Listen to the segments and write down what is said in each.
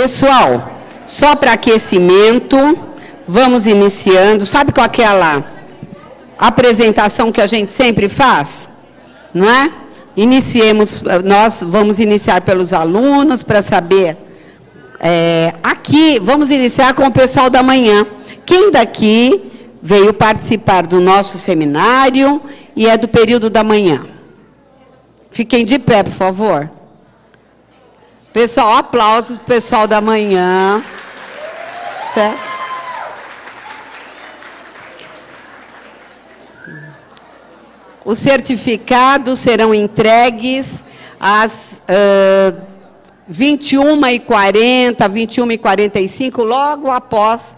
Pessoal, só para aquecimento, vamos iniciando. Sabe qual é aquela apresentação que a gente sempre faz? Não é? Nós vamos iniciar pelos alunos para saber. Aqui, vamos iniciar com o pessoal da manhã. Quem daqui veio participar do nosso seminário e é do período da manhã? Fiquem de pé, por favor. Pessoal, aplausos para o pessoal da manhã. Certo? Os certificados serão entregues às 21h40, 21h45, logo após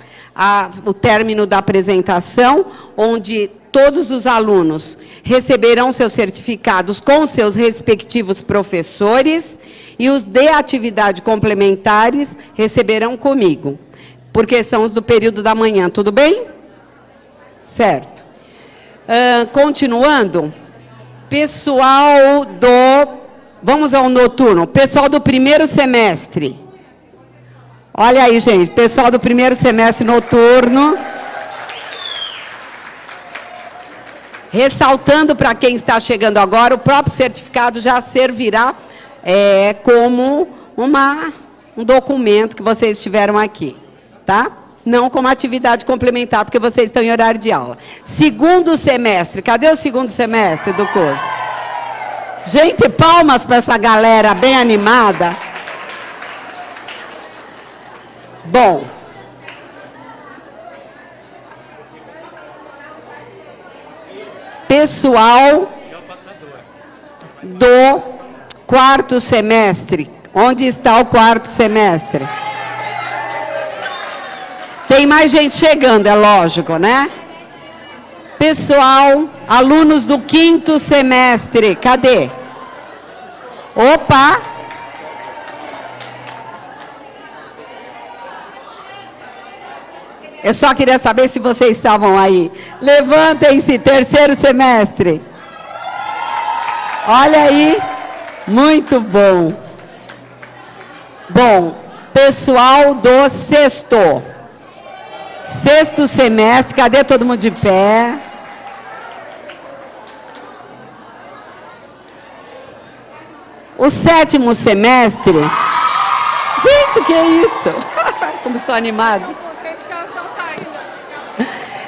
o término da apresentação, onde todos os alunos receberão seus certificados com seus respectivos professores e os de atividade complementares receberão comigo, porque são os do período da manhã, tudo bem? Certo. Continuando, pessoal vamos ao noturno, pessoal do primeiro semestre. Olha aí, gente, pessoal do primeiro semestre noturno. Ressaltando para quem está chegando agora, o próprio certificado já servirá como um documento que vocês tiveram aqui, tá? Não como atividade complementar, porque vocês estão em horário de aula. Segundo semestre, cadê o segundo semestre do curso? Gente, palmas para essa galera bem animada. Bom. Pessoal do quarto semestre. Onde está o quarto semestre? Tem mais gente chegando, é lógico, né? Pessoal, alunos do quinto semestre, cadê? Opa! Eu só queria saber se vocês estavam aí. Levantem-se, terceiro semestre. Olha aí, muito bom. Bom, pessoal do sexto semestre, cadê todo mundo de pé? O sétimo semestre. Gente, o que é isso? Como são animados.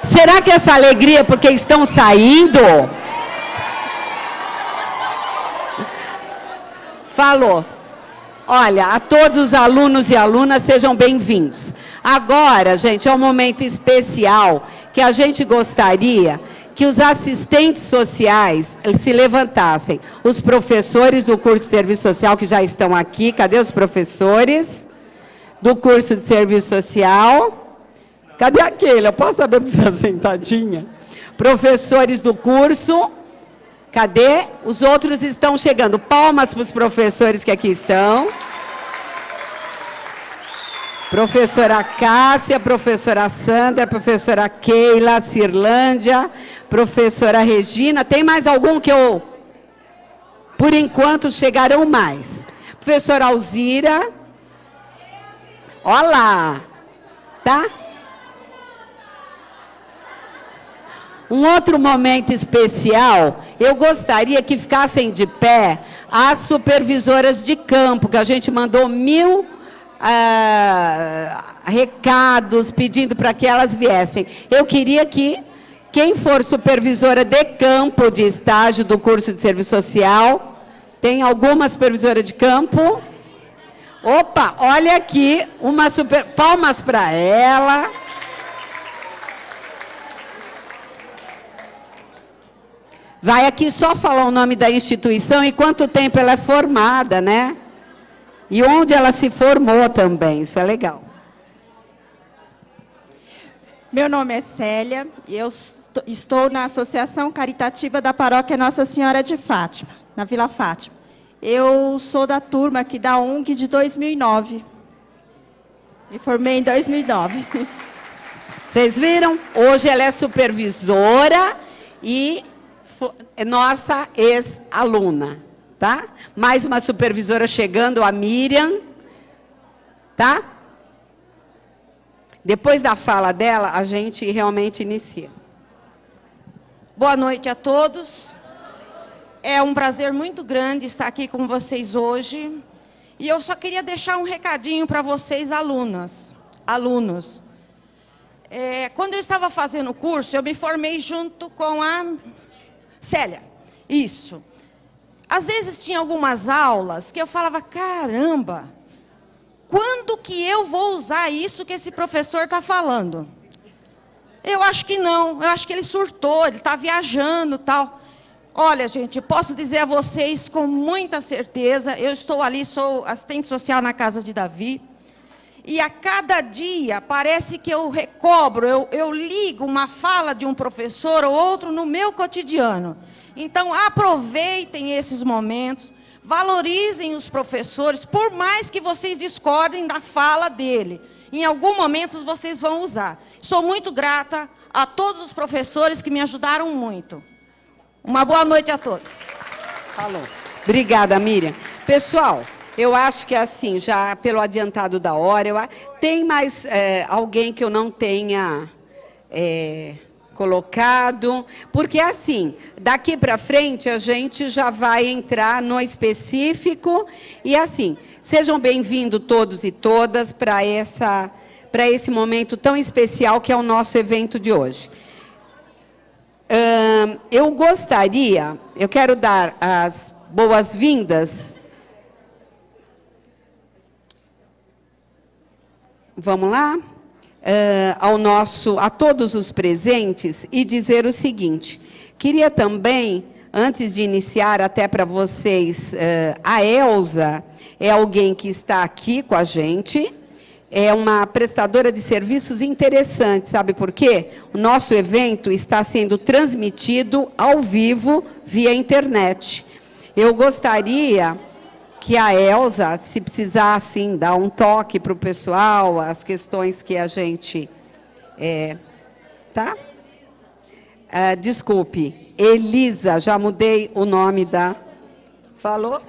Será que essa alegria é porque estão saindo? Falou. Olha, a todos os alunos e alunas, sejam bem-vindos. Agora, gente, é um momento especial que a gente gostaria que os assistentes sociais se levantassem. Os professores do curso de Serviço Social que já estão aqui. Cadê os professores do curso de Serviço Social? Cadê aquele? Eu posso saber para você sentadinha? Professores do curso. Cadê? Os outros estão chegando. Palmas para os professores que aqui estão. Professora Cássia, professora Sandra, professora Keila, Cirlândia, professora Regina. Tem mais algum que eu... Por enquanto, chegarão mais. Professora Alzira. Olá. Tá? Um outro momento especial, eu gostaria que ficassem de pé as supervisoras de campo, que a gente mandou 1000 recados pedindo para que elas viessem. Eu queria que quem for supervisora de campo de estágio do curso de Serviço Social, tem alguma supervisora de campo? Opa, olha aqui, palmas para ela. Vai aqui só falar o nome da instituição e quanto tempo ela é formada, né? E onde ela se formou também, isso é legal. Meu nome é Célia e eu estou na Associação Caritativa da Paróquia Nossa Senhora de Fátima, na Vila Fátima. Eu sou da turma aqui da ONG de 2009. Me formei em 2009. Vocês viram? Hoje ela é supervisora e nossa ex-aluna, tá? Mais uma supervisora chegando, a Miriam. tá? Depois da fala dela, a gente realmente inicia. Boa noite a todos. É um prazer muito grande estar aqui com vocês hoje. E eu só queria deixar um recadinho para vocês, alunos. Quando eu estava fazendo o curso, eu me formei junto com a Célia. Isso. Às vezes tinha algumas aulas que eu falava, caramba, quando que eu vou usar isso que esse professor está falando? Eu acho que não, eu acho que ele surtou, ele está viajando e tal. Olha, gente, posso dizer a vocês com muita certeza, eu estou ali, sou assistente social na Casa de Davi, e a cada dia parece que eu recobro, eu ligo uma fala de um professor ou outro no meu cotidiano. Então, aproveitem esses momentos, valorizem os professores, por mais que vocês discordem da fala dele. Em algum momento vocês vão usar. Sou muito grata a todos os professores que me ajudaram muito. Uma boa noite a todos. Falou. Obrigada, Miriam. Pessoal, eu acho que assim, já pelo adiantado da hora, tem mais alguém que eu não tenha colocado? Porque assim, daqui para frente a gente já vai entrar no específico e assim, sejam bem-vindos todos e todas para esse momento tão especial que é o nosso evento de hoje. Eu quero dar as boas-vindas. Vamos lá? A todos os presentes e dizer o seguinte, queria também, antes de iniciar, até para vocês, a Elza é alguém que está aqui com a gente, é uma prestadora de serviços interessante, sabe por quê? O nosso evento está sendo transmitido ao vivo via internet. Eu gostaria que a Elza, se precisar, assim, dar um toque para o pessoal, as questões que a gente... tá? Desculpe, Elisa, já mudei o nome da... Falou?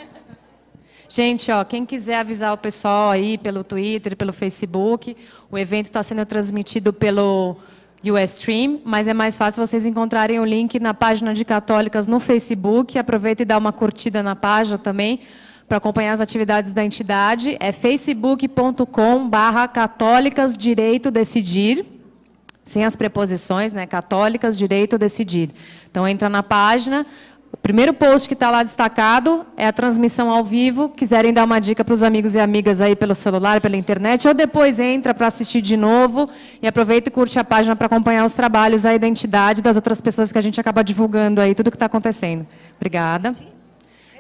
Gente, ó, quem quiser avisar o pessoal aí pelo Twitter, pelo Facebook, o evento está sendo transmitido pelo Ustream, mas é mais fácil vocês encontrarem o link na página de Católicas no Facebook. Aproveita e dá uma curtida na página também, para acompanhar as atividades da entidade. É facebook.com/Católicas Direito Decidir, sem as preposições, né? Católicas Direito Decidir. Então, entra na página. O primeiro post que está lá destacado é a transmissão ao vivo. Quiserem dar uma dica para os amigos e amigas aí pelo celular, pela internet, ou depois entra para assistir de novo e aproveita e curte a página para acompanhar os trabalhos aí da entidade e das outras pessoas que a gente acaba divulgando aí, tudo que está acontecendo. Obrigada.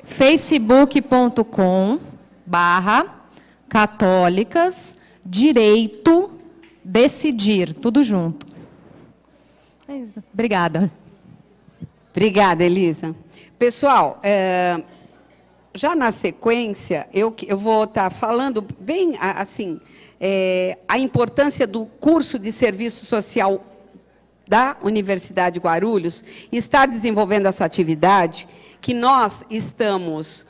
facebook.com/Católicas Direito Decidir, tudo junto. É isso. Obrigada. Obrigada, Elisa. Pessoal, já na sequência, eu vou estar falando bem assim, a importância do curso de serviço social da Universidade de Guarulhos, estar desenvolvendo essa atividade que nós estamos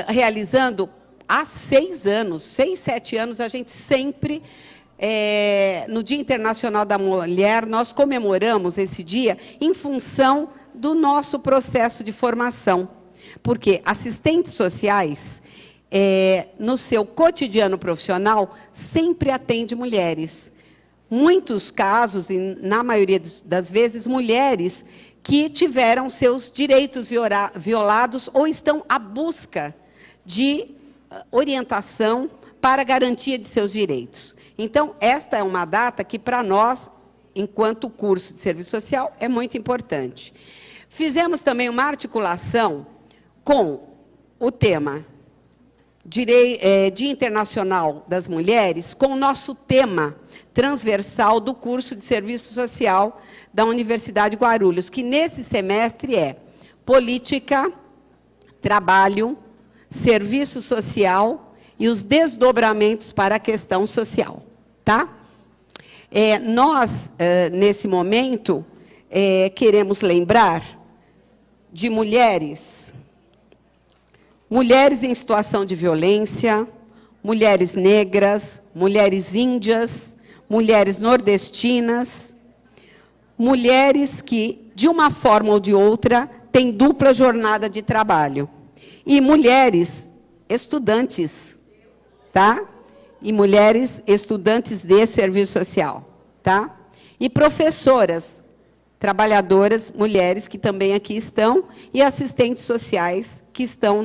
realizando há 6 anos, 6, 7 anos, a gente sempre... no Dia Internacional da Mulher, nós comemoramos esse dia em função do nosso processo de formação. Porque assistentes sociais, no seu cotidiano profissional, sempre atende mulheres. Muitos casos, e na maioria das vezes, mulheres que tiveram seus direitos violados ou estão à busca de orientação para a garantia de seus direitos. Então, esta é uma data que, para nós, enquanto curso de serviço social, é muito importante. Fizemos também uma articulação com o tema Dia Internacional das Mulheres, com o nosso tema transversal do curso de serviço social da Universidade de Guarulhos, que nesse semestre é política, trabalho, serviço social e os desdobramentos para a questão social. Tá? Nós, nesse momento, queremos lembrar de mulheres em situação de violência, mulheres negras, mulheres índias, mulheres nordestinas, mulheres que, de uma forma ou de outra, têm dupla jornada de trabalho. E mulheres estudantes, tá? E mulheres estudantes de serviço social, tá? E professoras, trabalhadoras, mulheres que também aqui estão, e assistentes sociais que estão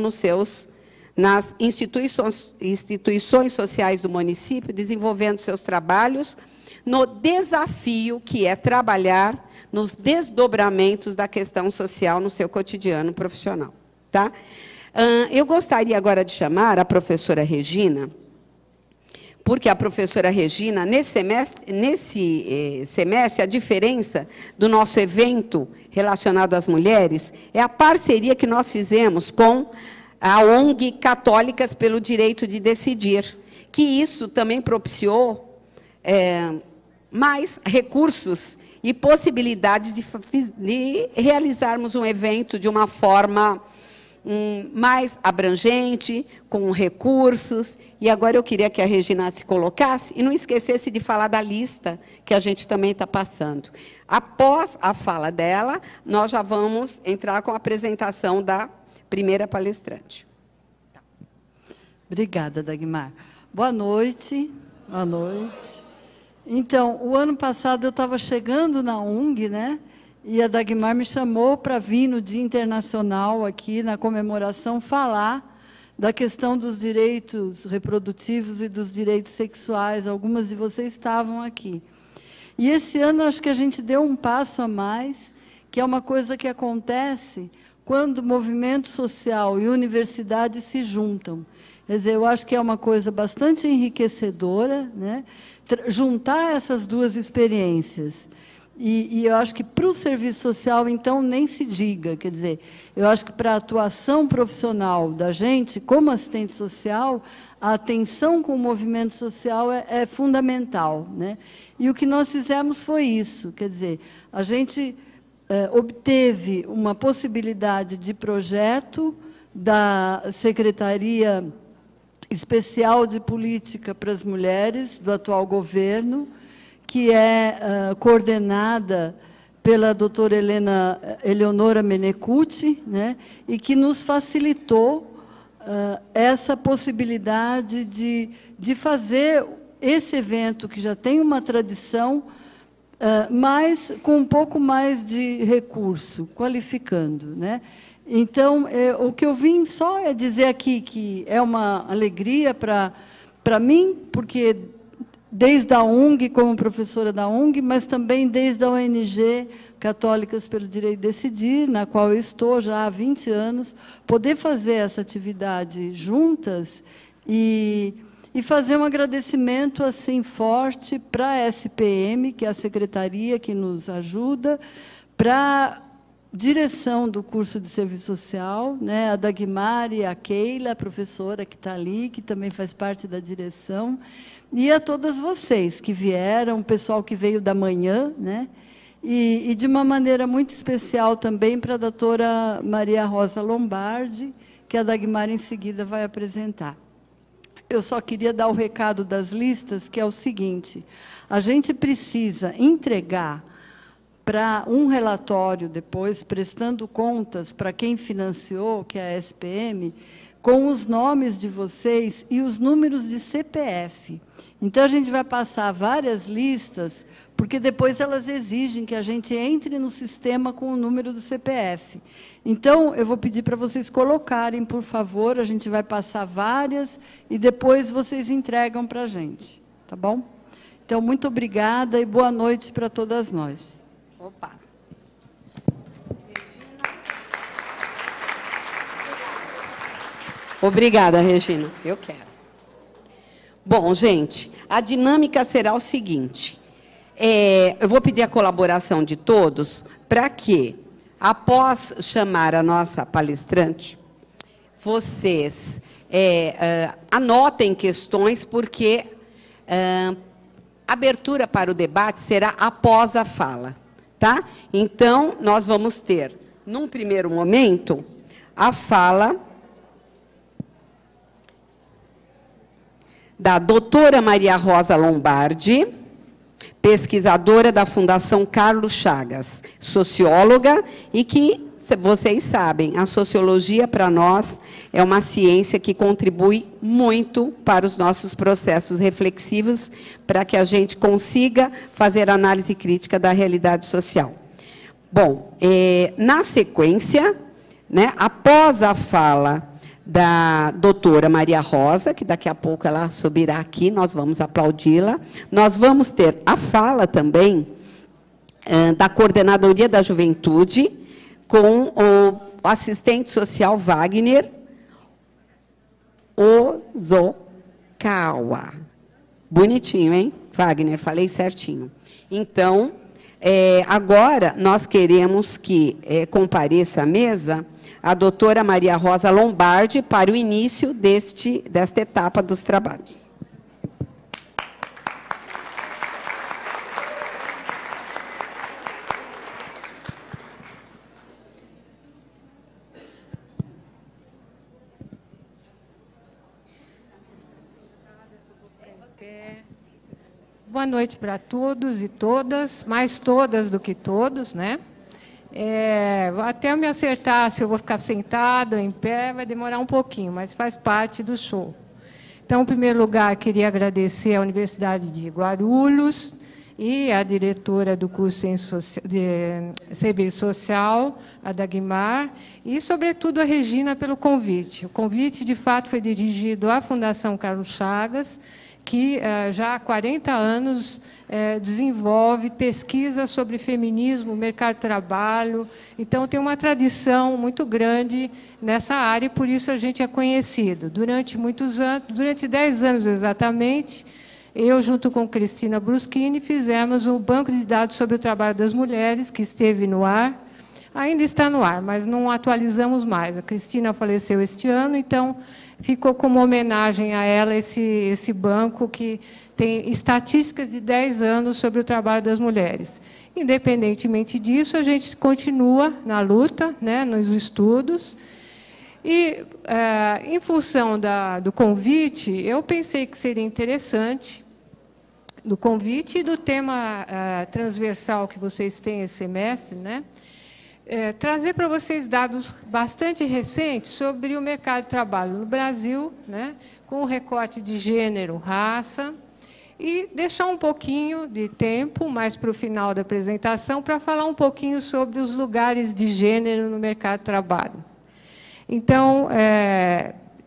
nas instituições sociais do município, desenvolvendo seus trabalhos no desafio que é trabalhar nos desdobramentos da questão social no seu cotidiano profissional. Tá? Eu gostaria agora de chamar a professora Regina, porque a professora Regina, nesse semestre, a diferença do nosso evento relacionado às mulheres é a parceria que nós fizemos com a ONG Católicas pelo Direito de Decidir, que isso também propiciou mais recursos e possibilidades de realizarmos um evento de uma forma mais abrangente, com recursos. E agora eu queria que a Regina se colocasse e não esquecesse de falar da lista que a gente também está passando. Após a fala dela, nós já vamos entrar com a apresentação da primeira palestrante. Obrigada, Dagmar. Boa noite. Boa noite. Então, o ano passado eu estava chegando na UNG, né? E a Dagmar me chamou para vir no Dia Internacional, aqui na comemoração, falar da questão dos direitos reprodutivos e dos direitos sexuais. Algumas de vocês estavam aqui. E esse ano, acho que a gente deu um passo a mais, que é uma coisa que acontece quando movimento social e universidade se juntam. Quer dizer, eu acho que é uma coisa bastante enriquecedora, né? Juntar essas duas experiências. E eu acho que para o serviço social, então, nem se diga. Quer dizer, eu acho que para a atuação profissional da gente, como assistente social, a atenção com o movimento social é fundamental, né? E o que nós fizemos foi isso. Quer dizer, a gente obteve uma possibilidade de projeto da Secretaria Especial de Política para as Mulheres, do atual governo, que é coordenada pela doutora Eleonora Menecucci, né, e que nos facilitou essa possibilidade de fazer esse evento, que já tem uma tradição, mas com um pouco mais de recurso, qualificando, né? Então, o que eu vim só é dizer aqui que é uma alegria para mim, porque desde a UNG, como professora da UNG, mas também desde a ONG Católicas pelo Direito de Decidir, na qual eu estou já há 20 anos, poder fazer essa atividade juntas e fazer um agradecimento assim forte para a SPM, que é a secretaria que nos ajuda, para a direção do curso de serviço social, né, a Dagmar e a Keila, a professora que está ali, que também faz parte da direção, e a todas vocês que vieram, o pessoal que veio da manhã, né, e de uma maneira muito especial também para a doutora Maria Rosa Lombardi, que a Dagmar em seguida vai apresentar. Eu só queria dar o recado das listas, que é o seguinte: a gente precisa entregar para um relatório depois, prestando contas para quem financiou, que é a SPM, com os nomes de vocês e os números de CPF. Então, a gente vai passar várias listas, porque depois elas exigem que a gente entre no sistema com o número do CPF. Então, eu vou pedir para vocês colocarem, por favor, a gente vai passar várias e depois vocês entregam para a gente. Tá bom? Então, muito obrigada e boa noite para todas nós. Opa. Obrigada, Regina. Eu quero. Bom, gente, a dinâmica será o seguinte. Eu vou pedir a colaboração de todos para que, após chamar a nossa palestrante, vocês anotem questões, porque a abertura para o debate será após a fala. Tá? Então, nós vamos ter, num primeiro momento, a fala da doutora Maria Rosa Lombardi, pesquisadora da Fundação Carlos Chagas, socióloga, e que, vocês sabem, a sociologia, para nós, é uma ciência que contribui muito para os nossos processos reflexivos, para que a gente consiga fazer análise crítica da realidade social. Bom, na sequência, né, após a fala da doutora Maria Rosa, que daqui a pouco ela subirá aqui, nós vamos aplaudi-la. Nós vamos ter a fala também da Coordenadoria da Juventude, com o assistente social Wagner Ozokawa. Bonitinho, hein, Wagner? Falei certinho. Então, agora nós queremos que compareça à mesa a doutora Maria Rosa Lombardi para o início desta etapa dos trabalhos. Boa noite para todos e todas, mais todas do que todos, né? Até eu me acertar se eu vou ficar sentada, em pé, vai demorar um pouquinho, mas faz parte do show. Então, em primeiro lugar, queria agradecer à Universidade de Guarulhos e à diretora do curso de Serviço Social, a Dagmar, e, sobretudo, a Regina pelo convite. O convite, de fato, foi dirigido à Fundação Carlos Chagas, que já há 40 anos desenvolve pesquisa sobre feminismo, mercado de trabalho. Então, tem uma tradição muito grande nessa área, e por isso a gente é conhecido. Durante muitos anos, durante 10 anos exatamente, eu, junto com Cristina Bruschini, fizemos um banco de dados sobre o trabalho das mulheres, que esteve no ar. Ainda está no ar, mas não atualizamos mais. A Cristina faleceu este ano, então ficou como homenagem a ela esse banco que tem estatísticas de 10 anos sobre o trabalho das mulheres. Independentemente disso, a gente continua na luta, né, nos estudos. E, em função do convite, eu pensei que seria interessante, do convite e do tema transversal que vocês têm esse semestre, né, trazer para vocês dados bastante recentes sobre o mercado de trabalho no Brasil, né, com o recorte de gênero, raça, e deixar um pouquinho de tempo, mais para o final da apresentação, para falar um pouquinho sobre os lugares de gênero no mercado de trabalho. Então,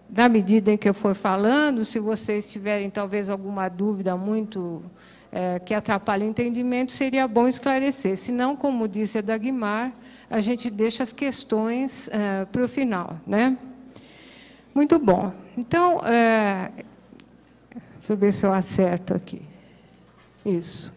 na medida em que eu for falando, se vocês tiverem talvez alguma dúvida muito que atrapalhe o entendimento, seria bom esclarecer. Se não, como disse a Dagmar, a gente deixa as questões para o final, né? Muito bom. Então, deixa eu ver se eu acerto aqui. Isso.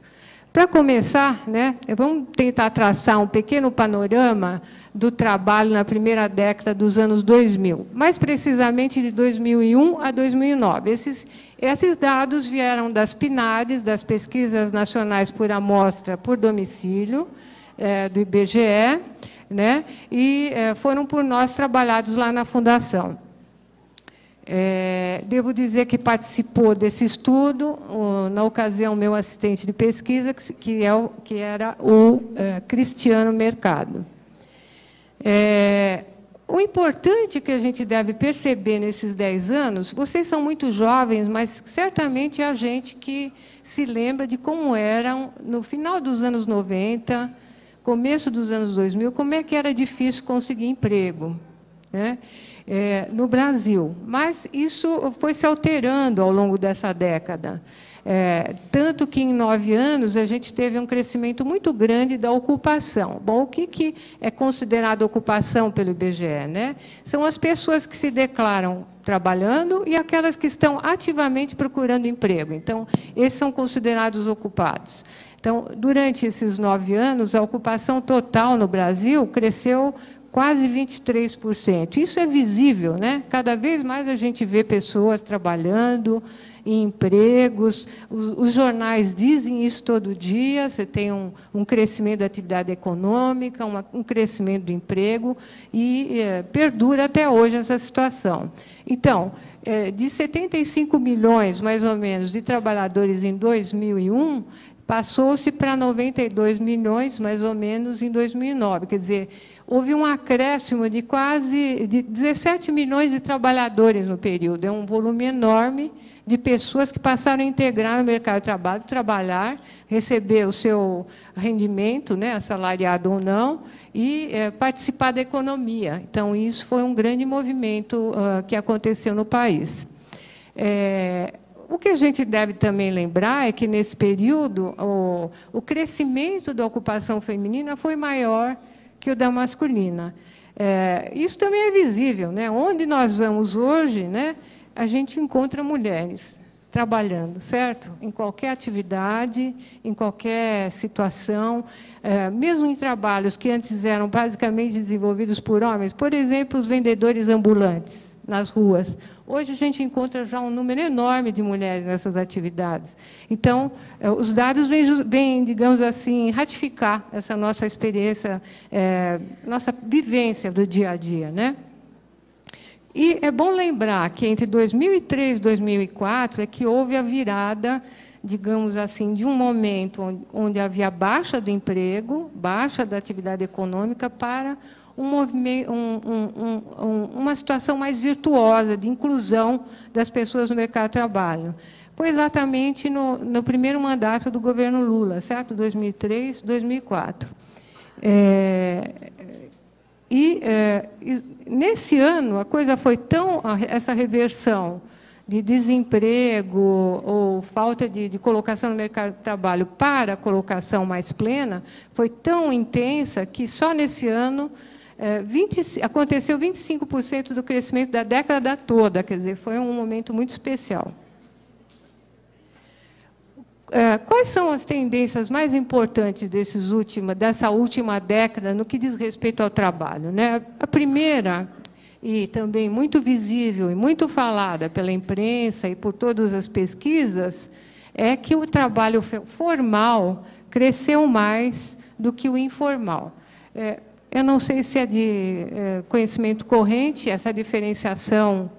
Para começar, né, vamos tentar traçar um pequeno panorama do trabalho na primeira década dos anos 2000, mais precisamente de 2001 a 2009. Esses dados vieram das PNADs, das Pesquisas Nacionais por Amostra por Domicílio, do IBGE, né, e foram por nós trabalhados lá na Fundação. Devo dizer que participou desse estudo, na ocasião, meu assistente de pesquisa, que era o Cristiano Mercado. O importante que a gente deve perceber nesses 10 anos, vocês são muito jovens, mas certamente é a gente que se lembra de como eram, no final dos anos 90, começo dos anos 2000, como é que era difícil conseguir emprego, né? No Brasil. Mas isso foi se alterando ao longo dessa década. Tanto que, em 9 anos, a gente teve um crescimento muito grande da ocupação. Bom, o que é considerado ocupação pelo IBGE, né? São as pessoas que se declaram trabalhando e aquelas que estão ativamente procurando emprego. Então, esses são considerados ocupados. Então, durante esses 9 anos, a ocupação total no Brasil cresceu quase 23%. Isso é visível, né? Cada vez mais a gente vê pessoas trabalhando em empregos. Os jornais dizem isso todo dia, você tem um crescimento da atividade econômica, um crescimento do emprego, e perdura até hoje essa situação. Então, de 75 milhões, mais ou menos, de trabalhadores em 2001, passou-se para 92 milhões, mais ou menos, em 2009. Quer dizer, houve um acréscimo de quase 17 milhões de trabalhadores no período. É um volume enorme de pessoas que passaram a integrar no mercado de trabalho, trabalhar, receber o seu rendimento, né, assalariado ou não, e participar da economia. Então, isso foi um grande movimento que aconteceu no país. O que a gente deve também lembrar é que, nesse período, o crescimento da ocupação feminina foi maior que o da masculina. Isso também é visível, né? Onde nós vamos hoje, né, a gente encontra mulheres trabalhando, certo? Em qualquer atividade, em qualquer situação, mesmo em trabalhos que antes eram basicamente desenvolvidos por homens, por exemplo, os vendedores ambulantes nas ruas. Hoje a gente encontra já um número enorme de mulheres nessas atividades. Então, os dados vêm, digamos assim, ratificar essa nossa experiência, nossa vivência do dia a dia, né? E é bom lembrar que entre 2003 e 2004 é que houve a virada, digamos assim, de um momento onde havia baixa do emprego, baixa da atividade econômica, para uma situação mais virtuosa de inclusão das pessoas no mercado de trabalho. Foi exatamente no primeiro mandato do governo Lula, certo? 2003, 2004. Nesse ano, a coisa foi tão... Essa reversão de desemprego ou falta de colocação no mercado de trabalho para a colocação mais plena foi tão intensa que só nesse ano aconteceu 25% do crescimento da década toda, quer dizer, foi um momento muito especial. Quais são as tendências mais importantes dessa última década no que diz respeito ao trabalho, né? A primeira, e também muito visível e muito falada pela imprensa e por todas as pesquisas, é que o trabalho formal cresceu mais do que o informal. Eu não sei se é de conhecimento corrente essa diferenciação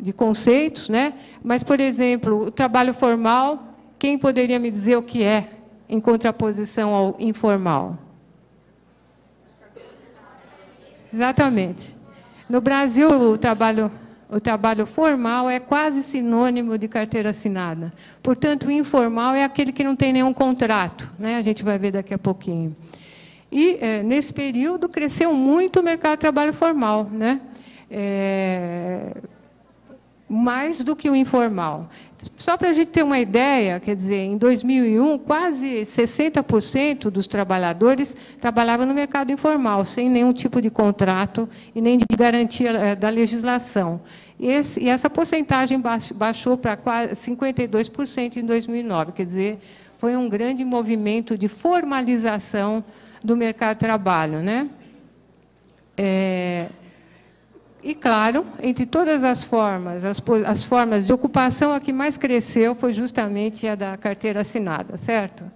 de conceitos, né? Mas, por exemplo, o trabalho formal, quem poderia me dizer o que é em contraposição ao informal? Exatamente. No Brasil, o trabalho formal é quase sinônimo de carteira assinada. Portanto, o informal é aquele que não tem nenhum contrato, né? A gente vai ver daqui a pouquinho. E, nesse período, cresceu muito o mercado de trabalho formal, né? Mais do que o informal. Só para a gente ter uma ideia, quer dizer, em 2001, quase 60% dos trabalhadores trabalhavam no mercado informal, sem nenhum tipo de contrato e nem de garantia da legislação. E essa porcentagem baixou para quase 52% em 2009. Quer dizer, foi um grande movimento de formalização do mercado de trabalho, né? E, claro, entre todas as formas de ocupação, a que mais cresceu foi justamente a da carteira assinada, certo?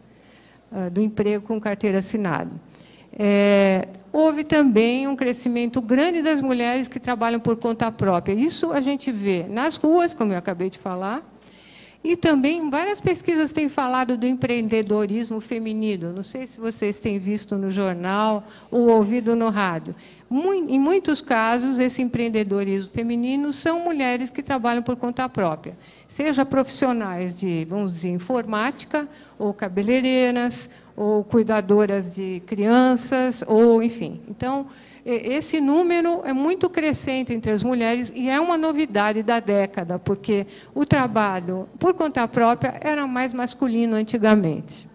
Do emprego com carteira assinada. Houve também um crescimento grande das mulheres que trabalham por conta própria. Isso a gente vê nas ruas, como eu acabei de falar, e também várias pesquisas têm falado do empreendedorismo feminino. Não sei se vocês têm visto no jornal ou ouvido no rádio. Em muitos casos, esse empreendedorismo feminino são mulheres que trabalham por conta própria, seja profissionais de, vamos dizer, informática, ou cabeleireiras, ou cuidadoras de crianças, ou enfim. Então, esse número é muito crescente entre as mulheres e é uma novidade da década, porque o trabalho por conta própria era mais masculino antigamente.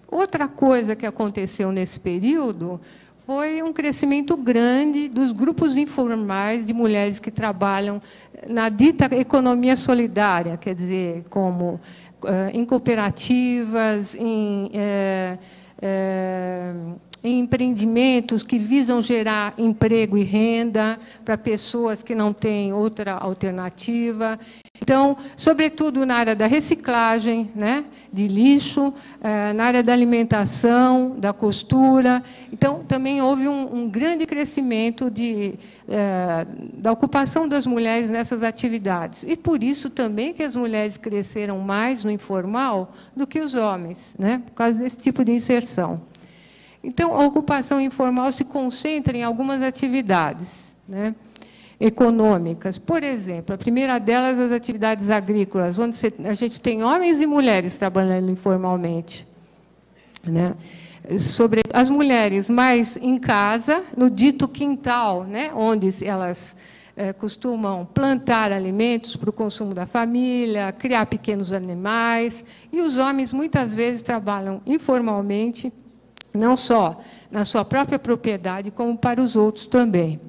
Outra coisa que aconteceu nesse período foi um crescimento grande dos grupos informais de mulheres que trabalham na dita economia solidária, quer dizer, como em cooperativas, em empreendimentos que visam gerar emprego e renda para pessoas que não têm outra alternativa. Então, sobretudo na área da reciclagem, né, de lixo, na área da alimentação, da costura. Então, também houve um grande crescimento da ocupação das mulheres nessas atividades. E, por isso, também que as mulheres cresceram mais no informal do que os homens, né, por causa desse tipo de inserção. Então, a ocupação informal se concentra em algumas atividades, né, econômicas. Por exemplo, a primeira delas, as atividades agrícolas, onde a gente tem homens e mulheres trabalhando informalmente, né? Sobre as mulheres mais em casa, no dito quintal, né? Onde elas costumam plantar alimentos para o consumo da família, criar pequenos animais, e os homens muitas vezes trabalham informalmente, não só na sua própria propriedade, como para os outros também.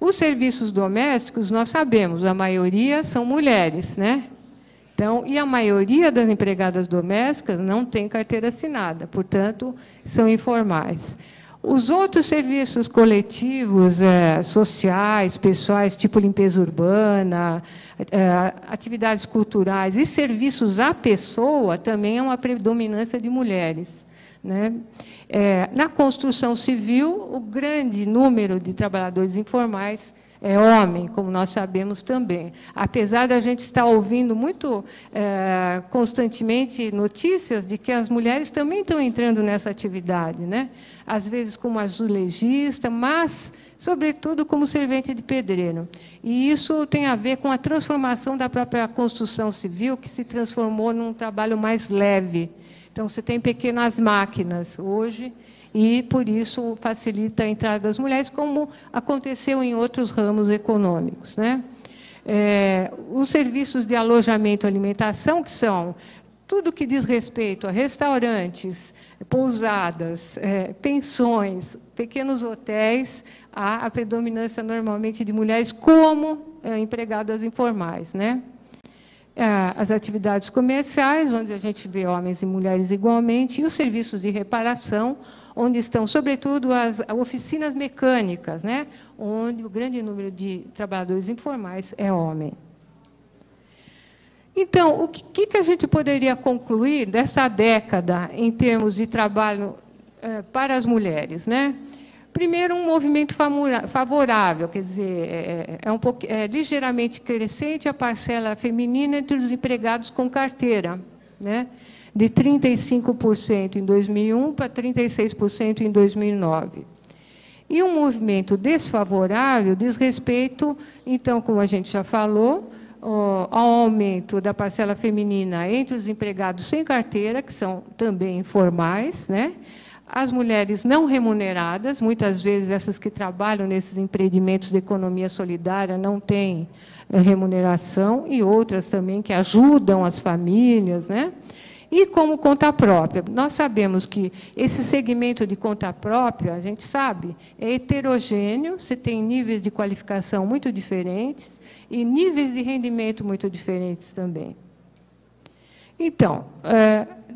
Os serviços domésticos, nós sabemos, a maioria são mulheres, né? Então, e a maioria das empregadas domésticas não tem carteira assinada, portanto, são informais. Os outros serviços coletivos, sociais, pessoais, tipo limpeza urbana, atividades culturais e serviços à pessoa, também é uma predominância de mulheres, né? Na construção civil, o grande número de trabalhadores informais é homem, como nós sabemos também. Apesar da gente estar ouvindo muito constantemente notícias de que as mulheres também estão entrando nessa atividade, né? Às vezes como azulejista, mas, sobretudo, como servente de pedreiro. E isso tem a ver com a transformação da própria construção civil, que se transformou num trabalho mais leve. Então, você tem pequenas máquinas hoje, e, por isso, facilita a entrada das mulheres, como aconteceu em outros ramos econômicos, né? Os serviços de alojamento e alimentação, que são tudo que diz respeito a restaurantes, pousadas, pensões, pequenos hotéis, há a predominância, normalmente, de mulheres como empregadas informais, né? As atividades comerciais, onde a gente vê homens e mulheres igualmente, e os serviços de reparação, onde estão, sobretudo, as oficinas mecânicas, né? Onde o grande número de trabalhadores informais é homem. Então, o que a gente poderia concluir dessa década em termos de trabalho para as mulheres, né? Primeiro, um movimento favorável, quer dizer, é ligeiramente crescente a parcela feminina entre os empregados com carteira, né? De 35% em 2001 para 36% em 2009. E um movimento desfavorável diz respeito, então, como a gente já falou, ao aumento da parcela feminina entre os empregados sem carteira, que são também informais, né? As mulheres não remuneradas, muitas vezes essas que trabalham nesses empreendimentos de economia solidária não têm remuneração, e outras também que ajudam as famílias, né? E como conta própria. Nós sabemos que esse segmento de conta própria, a gente sabe, é heterogêneo, você tem níveis de qualificação muito diferentes e níveis de rendimento muito diferentes também. Então,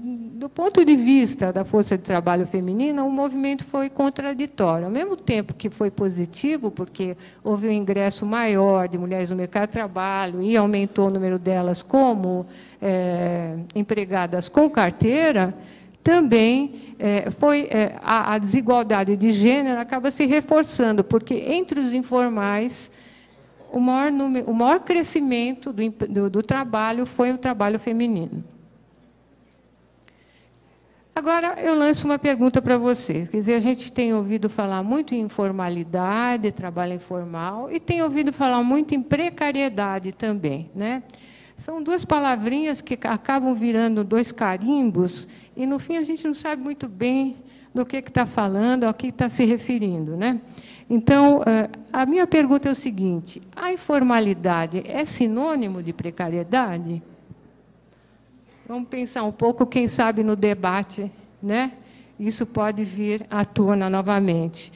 do ponto de vista da força de trabalho feminina, o movimento foi contraditório. Ao mesmo tempo que foi positivo, porque houve um ingresso maior de mulheres no mercado de trabalho e aumentou o número delas como empregadas com carteira, também a desigualdade de gênero acaba se reforçando, porque entre os informais, o maior crescimento do trabalho foi o trabalho feminino. Agora, eu lanço uma pergunta para vocês. Quer dizer, a gente tem ouvido falar muito em informalidade, trabalho informal, e tem ouvido falar muito em precariedade também, né? São duas palavrinhas que acabam virando dois carimbos, e, no fim, a gente não sabe muito bem do que está falando, ao que está se referindo, né? Então, a minha pergunta é o seguinte: a informalidade é sinônimo de precariedade? Vamos pensar um pouco, quem sabe, no debate, né? Isso pode vir à tona novamente.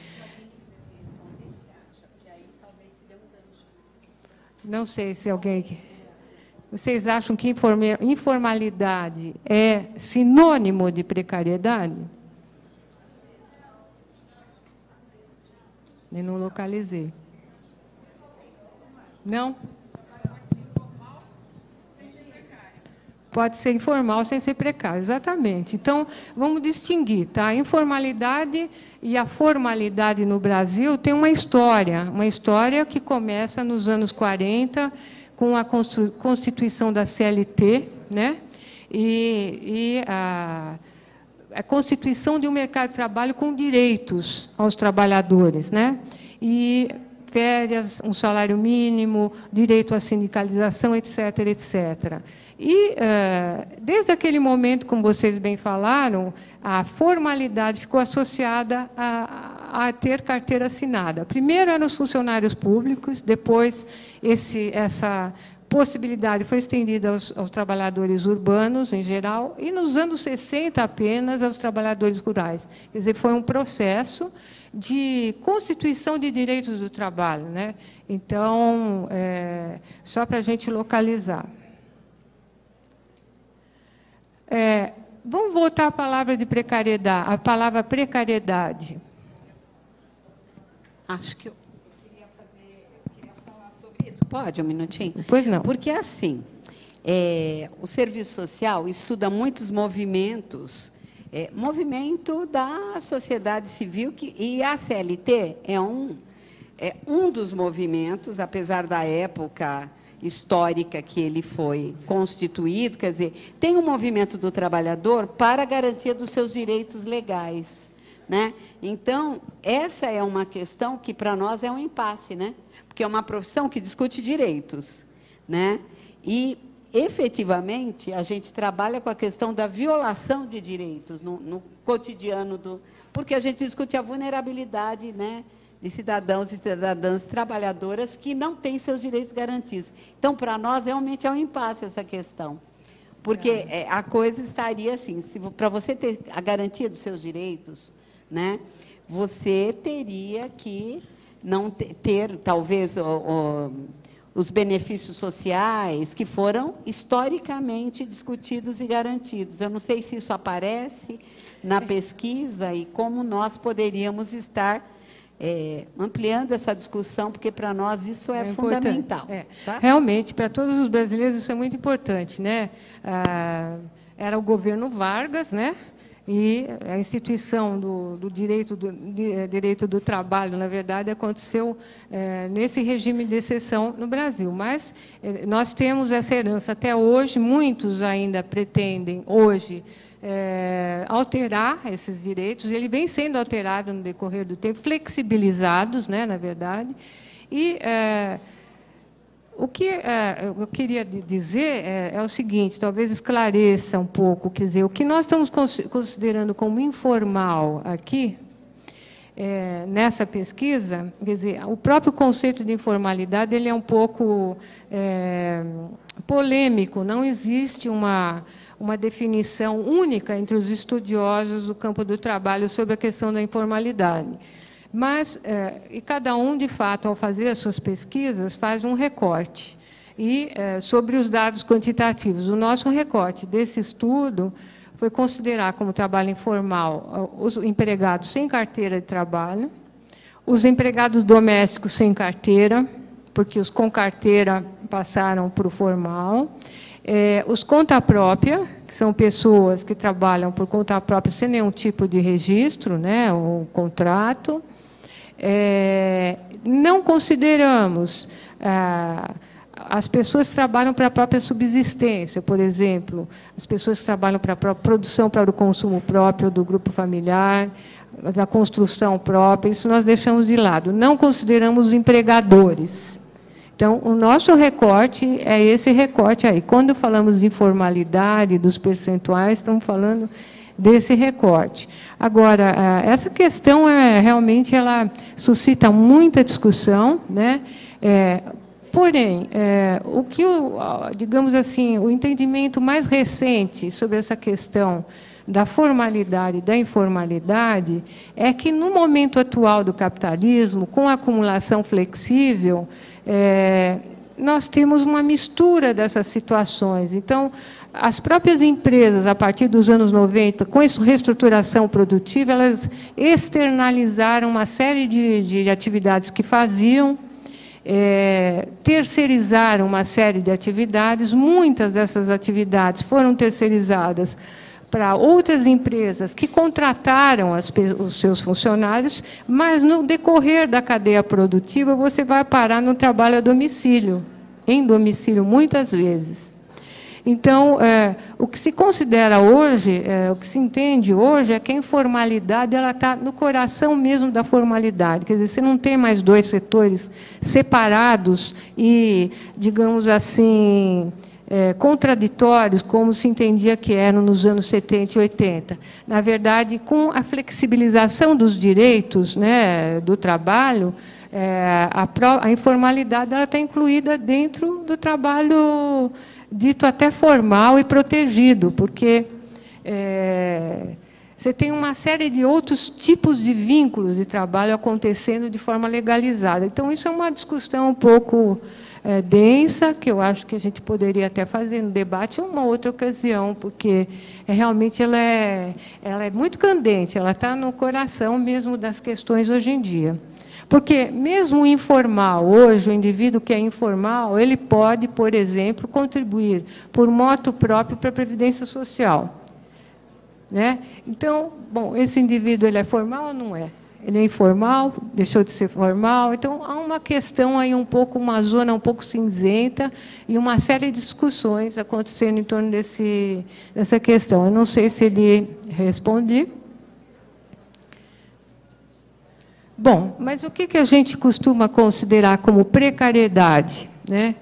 Não sei se alguém... Vocês acham que informalidade é sinônimo de precariedade? e não localizei. Não? Pode ser informal sem ser precário, exatamente. Então, vamos distinguir, tá? A informalidade e a formalidade no Brasil tem uma história que começa nos anos 40, com a constituição da CLT, né? E a constituição de um mercado de trabalho com direitos aos trabalhadores, né? E férias, um salário mínimo, direito à sindicalização, etc., etc. E, desde aquele momento, como vocês bem falaram, a formalidade ficou associada a ter carteira assinada. Primeiro eram os funcionários públicos, depois essa possibilidade foi estendida aos trabalhadores urbanos, em geral, e, nos anos 60, apenas aos trabalhadores rurais. Quer dizer, foi um processo de constituição de direitos do trabalho, né? Então, só para a gente localizar. Vamos voltar à palavra de precariedade, a palavra precariedade. Acho que eu queria falar sobre isso. Pode, um minutinho? Pois não. Porque, assim, o serviço social estuda muitos movimentos, movimento da sociedade civil, e a CLT é um dos movimentos, apesar da época histórica que ele foi constituído, quer dizer, tem um movimento do trabalhador para a garantia dos seus direitos legais, né? Então, essa é uma questão que, para nós, é um impasse, né? Porque é uma profissão que discute direitos, né? E, efetivamente, a gente trabalha com a questão da violação de direitos no cotidiano, porque a gente discute a vulnerabilidade, né, de cidadãos e cidadãs trabalhadoras que não têm seus direitos garantidos. Então, para nós, realmente é um impasse essa questão. Porque a coisa estaria assim, para você ter a garantia dos seus direitos, né, você teria que não ter, talvez, os benefícios sociais que foram historicamente discutidos e garantidos. Eu não sei se isso aparece na pesquisa e como nós poderíamos estar ampliando essa discussão, porque para nós isso é fundamental. Tá? Realmente, para todos os brasileiros, isso é muito importante, né? Era o governo Vargas, né? E a instituição do direito do trabalho, na verdade, aconteceu nesse regime de exceção no Brasil. Mas nós temos essa herança até hoje, muitos ainda pretendem hoje alterar esses direitos, ele vem sendo alterado no decorrer do tempo, flexibilizados, né, na verdade. E o que eu queria dizer é o seguinte, talvez esclareça um pouco, quer dizer, o que nós estamos considerando como informal aqui, nessa pesquisa, quer dizer, o próprio conceito de informalidade ele é um pouco polêmico, não existe uma definição única entre os estudiosos do campo do trabalho sobre a questão da informalidade. Mas, e cada um, de fato, ao fazer as suas pesquisas, faz um recorte. E, sobre os dados quantitativos, o nosso recorte desse estudo foi considerar como trabalho informal os empregados sem carteira de trabalho, os empregados domésticos sem carteira, porque os com carteira passaram para o formal, os conta própria, que são pessoas que trabalham por conta própria sem nenhum tipo de registro, né, ou contrato. Não consideramos as pessoas que trabalham para a própria subsistência, por exemplo, as pessoas que trabalham para a própria produção, para o consumo próprio do grupo familiar, da construção própria, isso nós deixamos de lado. Não consideramos os empregadores. Então, o nosso recorte é esse recorte aí. Quando falamos de informalidade, dos percentuais, estamos falando desse recorte. Agora, essa questão realmente ela suscita muita discussão, né? Porém, o que, digamos assim, o entendimento mais recente sobre essa questão da formalidade e da informalidade é que, no momento atual do capitalismo, com a acumulação flexível, nós temos uma mistura dessas situações. Então, as próprias empresas, a partir dos anos 90, com a reestruturação produtiva, elas externalizaram uma série de atividades que faziam, terceirizaram uma série de atividades. Muitas dessas atividades foram terceirizadas para outras empresas que contrataram os seus funcionários, mas, no decorrer da cadeia produtiva, você vai parar no trabalho a domicílio, em domicílio, muitas vezes. Então, o que se considera hoje, o que se entende hoje, é que a informalidade está no coração mesmo da formalidade. Quer dizer, você não tem mais dois setores separados e, digamos assim, contraditórios, como se entendia que eram nos anos 70 e 80. Na verdade, com a flexibilização dos direitos, né, do trabalho, a informalidade está incluída dentro do trabalho dito até formal e protegido, porque você tem uma série de outros tipos de vínculos de trabalho acontecendo de forma legalizada. Então, isso é uma discussão um pouco densa, que eu acho que a gente poderia até fazer no debate em uma outra ocasião, porque realmente ela é muito candente, ela está no coração mesmo das questões hoje em dia. Porque, mesmo o informal, hoje, o indivíduo que é informal, ele pode, por exemplo, contribuir por moto próprio para a Previdência Social. Né? Então, bom, esse indivíduo ele é formal ou não é? Ele é informal, deixou de ser formal. Então, há uma questão aí um pouco, uma zona um pouco cinzenta e uma série de discussões acontecendo em torno dessa questão. Eu não sei se ele responde. Bom, mas o que a gente costuma considerar como precariedade? Né?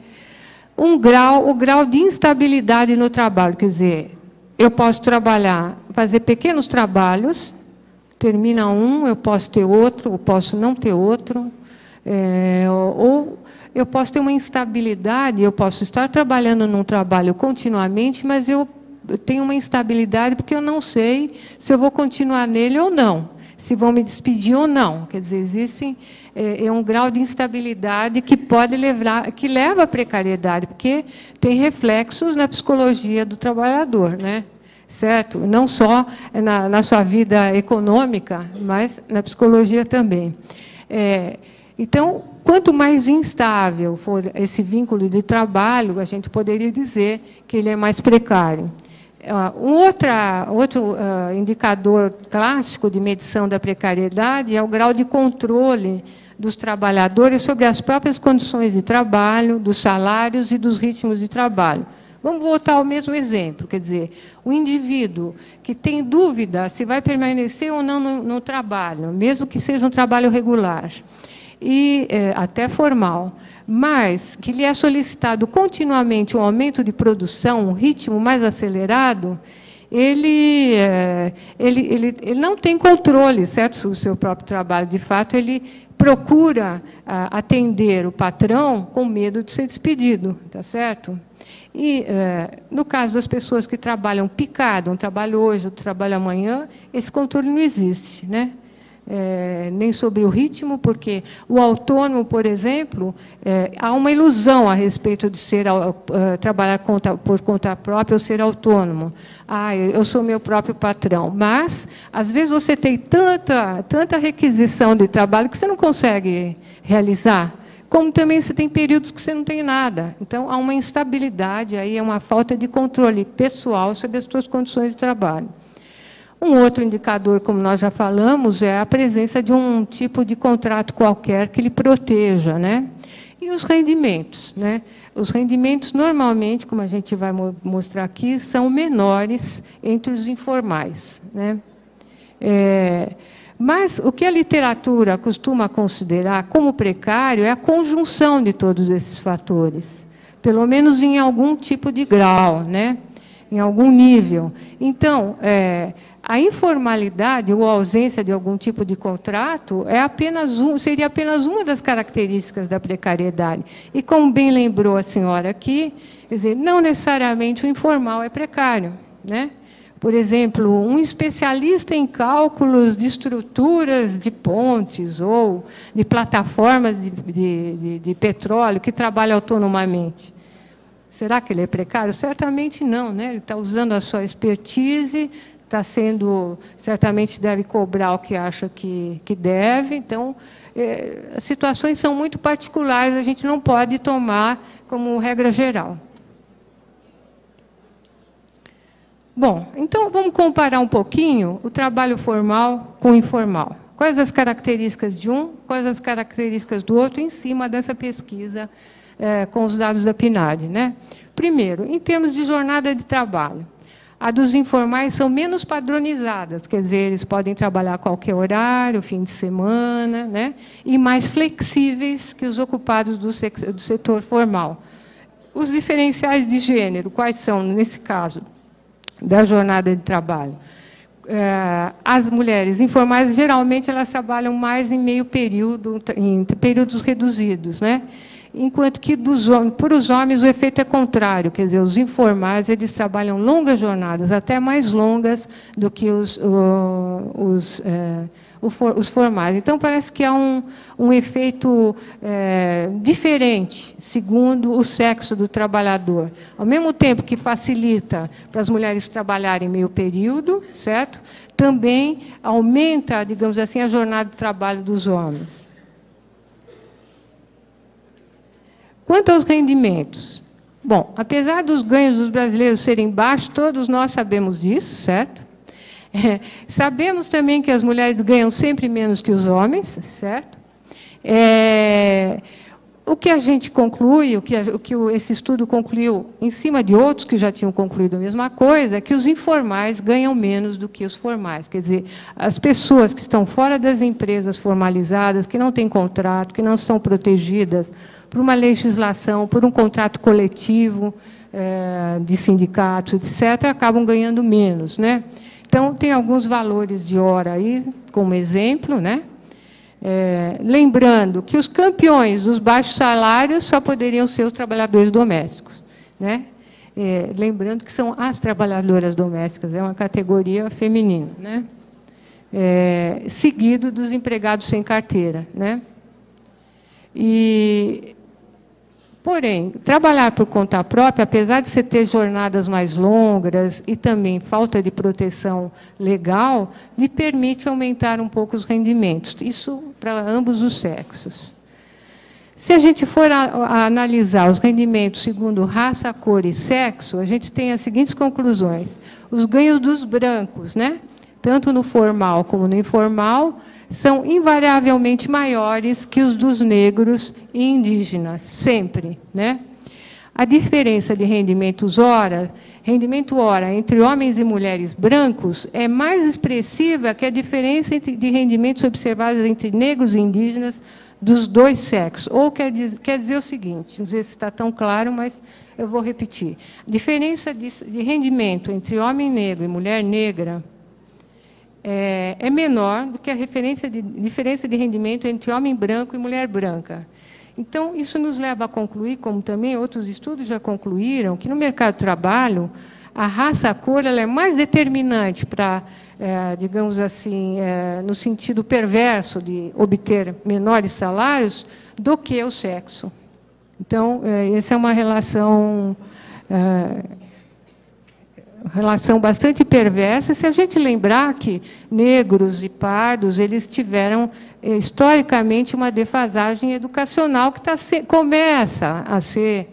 O grau de instabilidade no trabalho. Quer dizer, eu posso trabalhar, fazer pequenos trabalhos, termina um, eu posso ter outro, eu posso não ter outro, ou eu posso ter uma instabilidade, eu posso estar trabalhando num trabalho continuamente, mas eu tenho uma instabilidade porque eu não sei se eu vou continuar nele ou não, se vão me despedir ou não. Quer dizer, existe um grau de instabilidade que pode levar, que leva à precariedade, porque tem reflexos na psicologia do trabalhador, né? Certo? Não só na sua vida econômica, mas na psicologia também. Então, quanto mais instável for esse vínculo de trabalho, a gente poderia dizer que ele é mais precário. Outro indicador clássico de medição da precariedade é o grau de controle dos trabalhadores sobre as próprias condições de trabalho, dos salários e dos ritmos de trabalho. Vamos voltar ao mesmo exemplo, quer dizer, o indivíduo que tem dúvida se vai permanecer ou não no trabalho, mesmo que seja um trabalho regular, e até formal, mas que lhe é solicitado continuamente um aumento de produção, um ritmo mais acelerado, ele não tem controle, certo, sobre o seu próprio trabalho. De fato, ele procura atender o patrão com medo de ser despedido, tá certo? E, no caso das pessoas que trabalham picado, um trabalho hoje, outro trabalho amanhã, esse controle não existe, né? Nem sobre o ritmo, porque o autônomo, por exemplo, há uma ilusão a respeito de trabalhar por conta própria ou ser autônomo. Eu sou meu próprio patrão. Mas, às vezes, você tem tanta requisição de trabalho que você não consegue realizar. Como também você tem períodos que você não tem nada. Então, há uma instabilidade, aí é uma falta de controle pessoal sobre as suas condições de trabalho. Um outro indicador, como nós já falamos, é a presença de um tipo de contrato qualquer que lhe proteja, né? E os rendimentos, né? Os rendimentos, normalmente, como a gente vai mostrar aqui, são menores entre os informais, né? Mas o que a literatura costuma considerar como precário é a conjunção de todos esses fatores, pelo menos em algum tipo de grau, né? Em algum nível. Então, a informalidade ou a ausência de algum tipo de contrato seria apenas uma das características da precariedade. E, como bem lembrou a senhora aqui, quer dizer, não necessariamente o informal é precário, né? Por exemplo, um especialista em cálculos de estruturas de pontes ou de plataformas de petróleo que trabalha autonomamente. Será que ele é precário? Certamente não, né? Ele está usando a sua expertise, está sendo, certamente deve cobrar o que acha que deve. Então, as situações são muito particulares, a gente não pode tomar como regra geral. Bom, então vamos comparar um pouquinho o trabalho formal com o informal. Quais as características de um, quais as características do outro, em cima dessa pesquisa com os dados da PNAD, né? Primeiro, em termos de jornada de trabalho, a dos informais são menos padronizadas, quer dizer, eles podem trabalhar a qualquer horário, fim de semana, né? E mais flexíveis que os ocupados do setor formal. Os diferenciais de gênero, quais são, nesse caso, da jornada de trabalho? As mulheres informais, geralmente, elas trabalham mais em meio período, em períodos reduzidos, né? Enquanto que para os homens o efeito é contrário, quer dizer, os informais eles trabalham longas jornadas, até mais longas do que os formais. Então, parece que há um efeito diferente, segundo o sexo do trabalhador. Ao mesmo tempo que facilita para as mulheres trabalharem meio período, certo? Também aumenta, digamos assim, a jornada de trabalho dos homens. Quanto aos rendimentos, bom, apesar dos ganhos dos brasileiros serem baixos, todos nós sabemos disso, certo? Sabemos também que as mulheres ganham sempre menos que os homens, certo? O que a gente conclui, o que esse estudo concluiu, em cima de outros que já tinham concluído a mesma coisa, é que os informais ganham menos do que os formais. Quer dizer, as pessoas que estão fora das empresas formalizadas, que não têm contrato, que não estão protegidas por uma legislação, por um contrato coletivo de sindicatos, etc., acabam ganhando menos, né? Então, tem alguns valores de hora aí, como exemplo, né? Lembrando que os campeões dos baixos salários só poderiam ser os trabalhadores domésticos, né? Lembrando que são as trabalhadoras domésticas, é uma categoria feminina, né? Seguido dos empregados sem carteira, né? Porém, trabalhar por conta própria, apesar de você ter jornadas mais longas e também falta de proteção legal, lhe permite aumentar um pouco os rendimentos. Isso para ambos os sexos. Se a gente for analisar os rendimentos segundo raça, cor e sexo, a gente tem as seguintes conclusões. Os ganhos dos brancos, né? Tanto no formal como no informal, são invariavelmente maiores que os dos negros e indígenas, sempre, né? A diferença de rendimento hora entre homens e mulheres brancos é mais expressiva que a diferença de rendimentos observados entre negros e indígenas dos dois sexos. Ou quer dizer o seguinte, não sei se está tão claro, mas eu vou repetir. A diferença de rendimento entre homem negro e mulher negra é menor do que a diferença de rendimento entre homem branco e mulher branca. Então, isso nos leva a concluir, como também outros estudos já concluíram, que no mercado de trabalho, a raça, a cor, ela é mais determinante para, digamos assim, no sentido perverso de obter menores salários do que o sexo. Então, essa é uma relação bastante perversa, se a gente lembrar que negros e pardos eles tiveram, historicamente, uma defasagem educacional que começa a ser,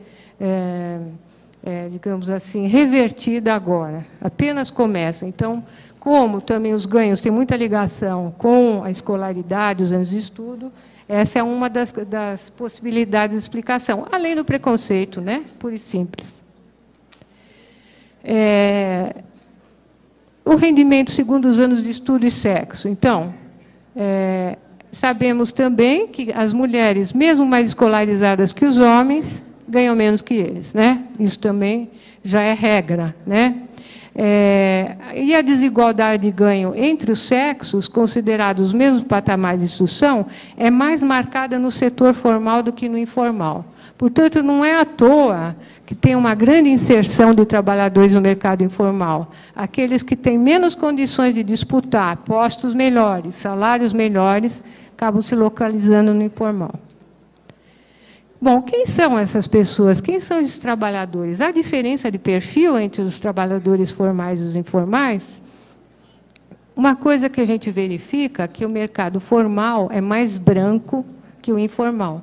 digamos assim, revertida agora. Apenas começa. Então, como também os ganhos têm muita ligação com a escolaridade, os anos de estudo, essa é uma das possibilidades de explicação, além do preconceito, né? Puro e simples. O rendimento segundo os anos de estudo e sexo. Então, sabemos também que as mulheres, mesmo mais escolarizadas que os homens, ganham menos que eles, né? Isso também já é regra, né? E a desigualdade de ganho entre os sexos, considerados os mesmos patamares de instrução, é mais marcada no setor formal do que no informal. Portanto, não é à toa que tem uma grande inserção de trabalhadores no mercado informal. Aqueles que têm menos condições de disputar postos melhores, salários melhores, acabam se localizando no informal. Bom, quem são essas pessoas? Quem são esses trabalhadores? Há diferença de perfil entre os trabalhadores formais e os informais? Uma coisa que a gente verifica é que o mercado formal é mais branco que o informal.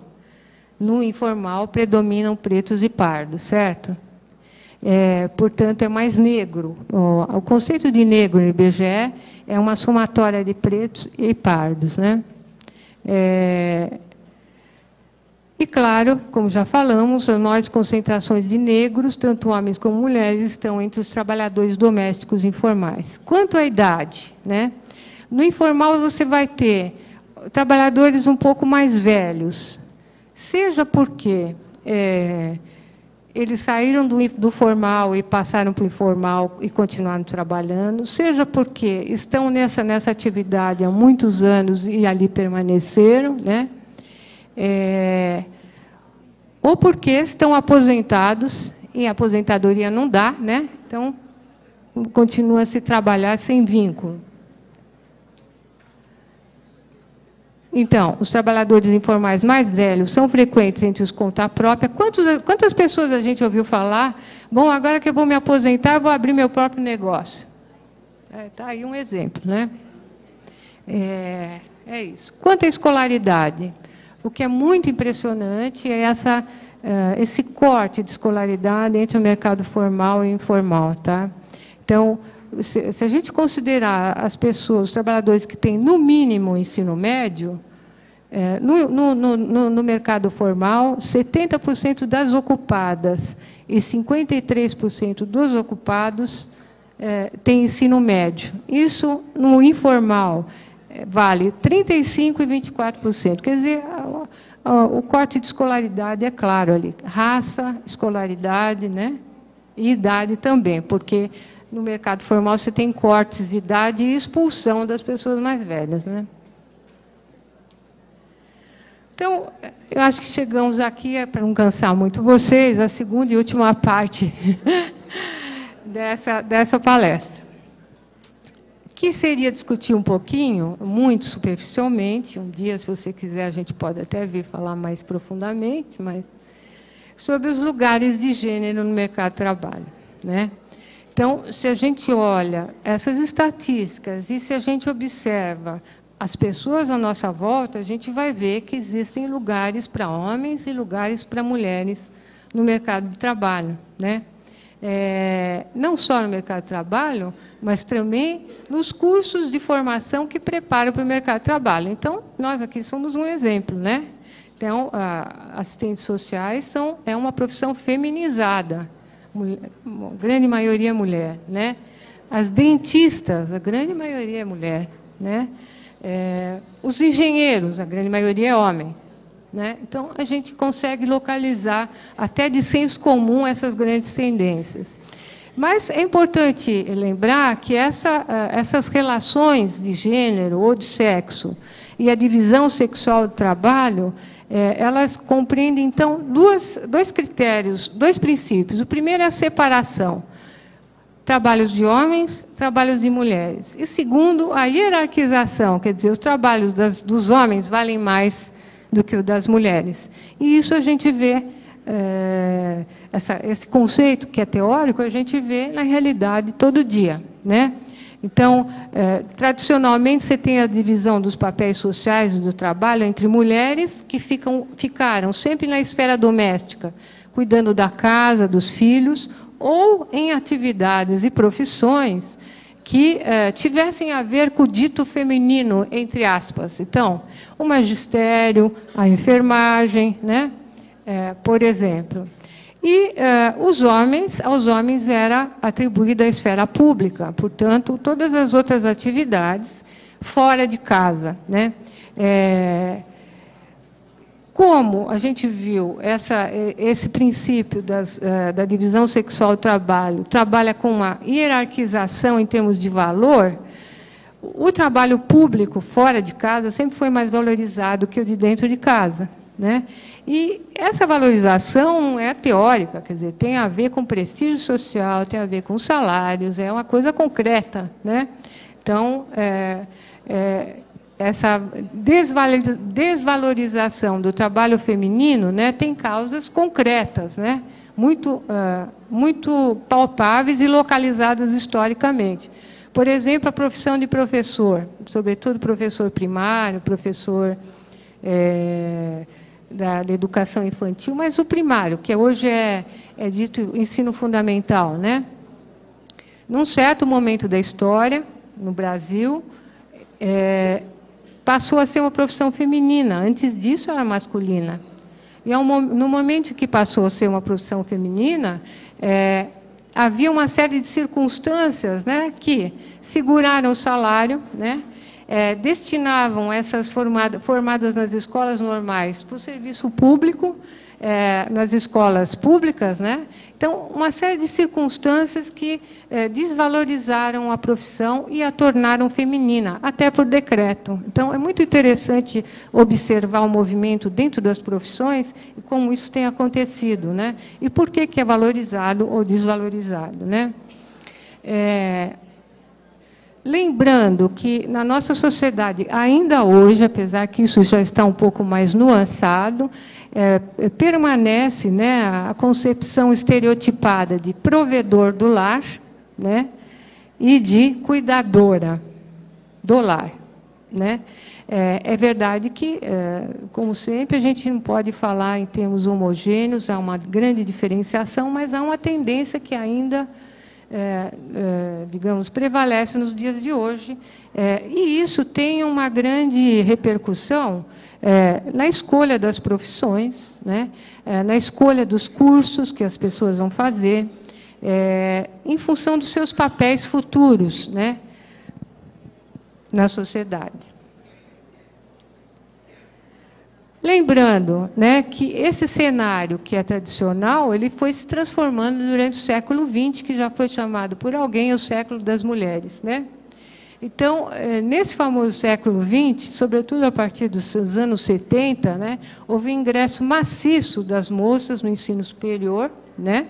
No informal, predominam pretos e pardos, certo? Portanto, é mais negro. O conceito de negro no IBGE é uma somatória de pretos e pardos, né? E, claro, como já falamos, as maiores concentrações de negros, tanto homens como mulheres, estão entre os trabalhadores domésticos informais. Quanto à idade, né? No informal você vai ter trabalhadores um pouco mais velhos, seja porque eles saíram do formal e passaram para o informal e continuaram trabalhando, seja porque estão nessa atividade há muitos anos e ali permaneceram, né? Ou porque estão aposentados e a aposentadoria não dá, né? Então, continua a se trabalhar sem vínculo. Então, os trabalhadores informais mais velhos são frequentes entre os conta própria. Quantas pessoas a gente ouviu falar? Bom, agora que eu vou me aposentar, eu vou abrir meu próprio negócio. Tá aí um exemplo, né? É isso. Quanto à escolaridade, o que é muito impressionante é esse corte de escolaridade entre o mercado formal e informal, tá? Então, se a gente considerar as pessoas, os trabalhadores que têm, no mínimo, ensino médio, no mercado formal, 70% das ocupadas e 53% dos ocupados têm ensino médio. Isso, no informal, vale 35% e 24%. Quer dizer, o corte de escolaridade é claro ali. Raça, escolaridade, né? E idade também, porque no mercado formal você tem cortes de idade e expulsão das pessoas mais velhas, né? Então, eu acho que chegamos aqui, para não cansar muito vocês, a segunda e última parte dessa palestra, que seria discutir um pouquinho, muito superficialmente, um dia, se você quiser, a gente pode até vir falar mais profundamente, mas sobre os lugares de gênero no mercado de trabalho, né? Então, se a gente olha essas estatísticas e se a gente observa as pessoas à nossa volta, a gente vai ver que existem lugares para homens e lugares para mulheres no mercado de trabalho, né? Não só no mercado de trabalho, mas também nos cursos de formação que preparam para o mercado de trabalho. Então, nós aqui somos um exemplo, né? Então, assistentes sociais é uma profissão feminizada, a grande maioria é mulher, né? As dentistas, a grande maioria é mulher, né? Os engenheiros, a grande maioria é homem, né? Então, a gente consegue localizar, até de senso comum, essas grandes tendências. Mas é importante lembrar que essas relações de gênero ou de sexo e a divisão sexual do trabalho, elas compreendem, então, dois critérios, dois princípios. O primeiro é a separação. Trabalhos de homens, trabalhos de mulheres. E, segundo, a hierarquização, quer dizer, os trabalhos dos homens valem mais do que o das mulheres. E isso a gente vê, esse conceito que é teórico, a gente vê na realidade todo dia, né? Então, tradicionalmente, você tem a divisão dos papéis sociais do trabalho entre mulheres que ficaram sempre na esfera doméstica, cuidando da casa, dos filhos, ou em atividades e profissões que tivessem a ver com o dito feminino, entre aspas. Então, o magistério, a enfermagem, né? Por exemplo. E aos homens era atribuída a esfera pública, portanto, todas as outras atividades fora de casa, né? Como a gente viu esse princípio da divisão sexual do trabalho trabalha com uma hierarquização em termos de valor, o trabalho público fora de casa sempre foi mais valorizado que o de dentro de casa, né? E essa valorização é teórica, quer dizer, tem a ver com prestígio social, tem a ver com salários, é uma coisa concreta, né? Então, essa desvalorização do trabalho feminino, né, tem causas concretas, né, muito palpáveis e localizadas historicamente. Por exemplo, a profissão de professor, sobretudo professor primário, professor da educação infantil, mas o primário, que hoje é dito ensino fundamental, né? Num certo momento da história, no Brasil, passou a ser uma profissão feminina. Antes disso, era masculina. E no momento que passou a ser uma profissão feminina, havia uma série de circunstâncias, né, que seguraram o salário, né, destinavam essas formadas nas escolas normais para o serviço público, nas escolas públicas, né? Então, uma série de circunstâncias que desvalorizaram a profissão e a tornaram feminina, até por decreto. Então, é muito interessante observar o movimento dentro das profissões e como isso tem acontecido, né? E por que é valorizado ou desvalorizado, né? Lembrando que, na nossa sociedade, ainda hoje, apesar que isso já está um pouco mais nuançado, permanece, né, a concepção estereotipada de provedor do lar, né, e de cuidadora do lar, né? É verdade que, como sempre, a gente não pode falar em termos homogêneos, há uma grande diferenciação, mas há uma tendência que ainda... digamos, prevalece nos dias de hoje, e isso tem uma grande repercussão na escolha das profissões, né, na escolha dos cursos que as pessoas vão fazer, em função dos seus papéis futuros, né, na sociedade. Lembrando, né, que esse cenário que é tradicional, ele foi se transformando durante o século XX, que já foi chamado por alguém o século das mulheres, né? Então, nesse famoso século XX, sobretudo a partir dos anos 70, né, houve um ingresso maciço das moças no ensino superior, né,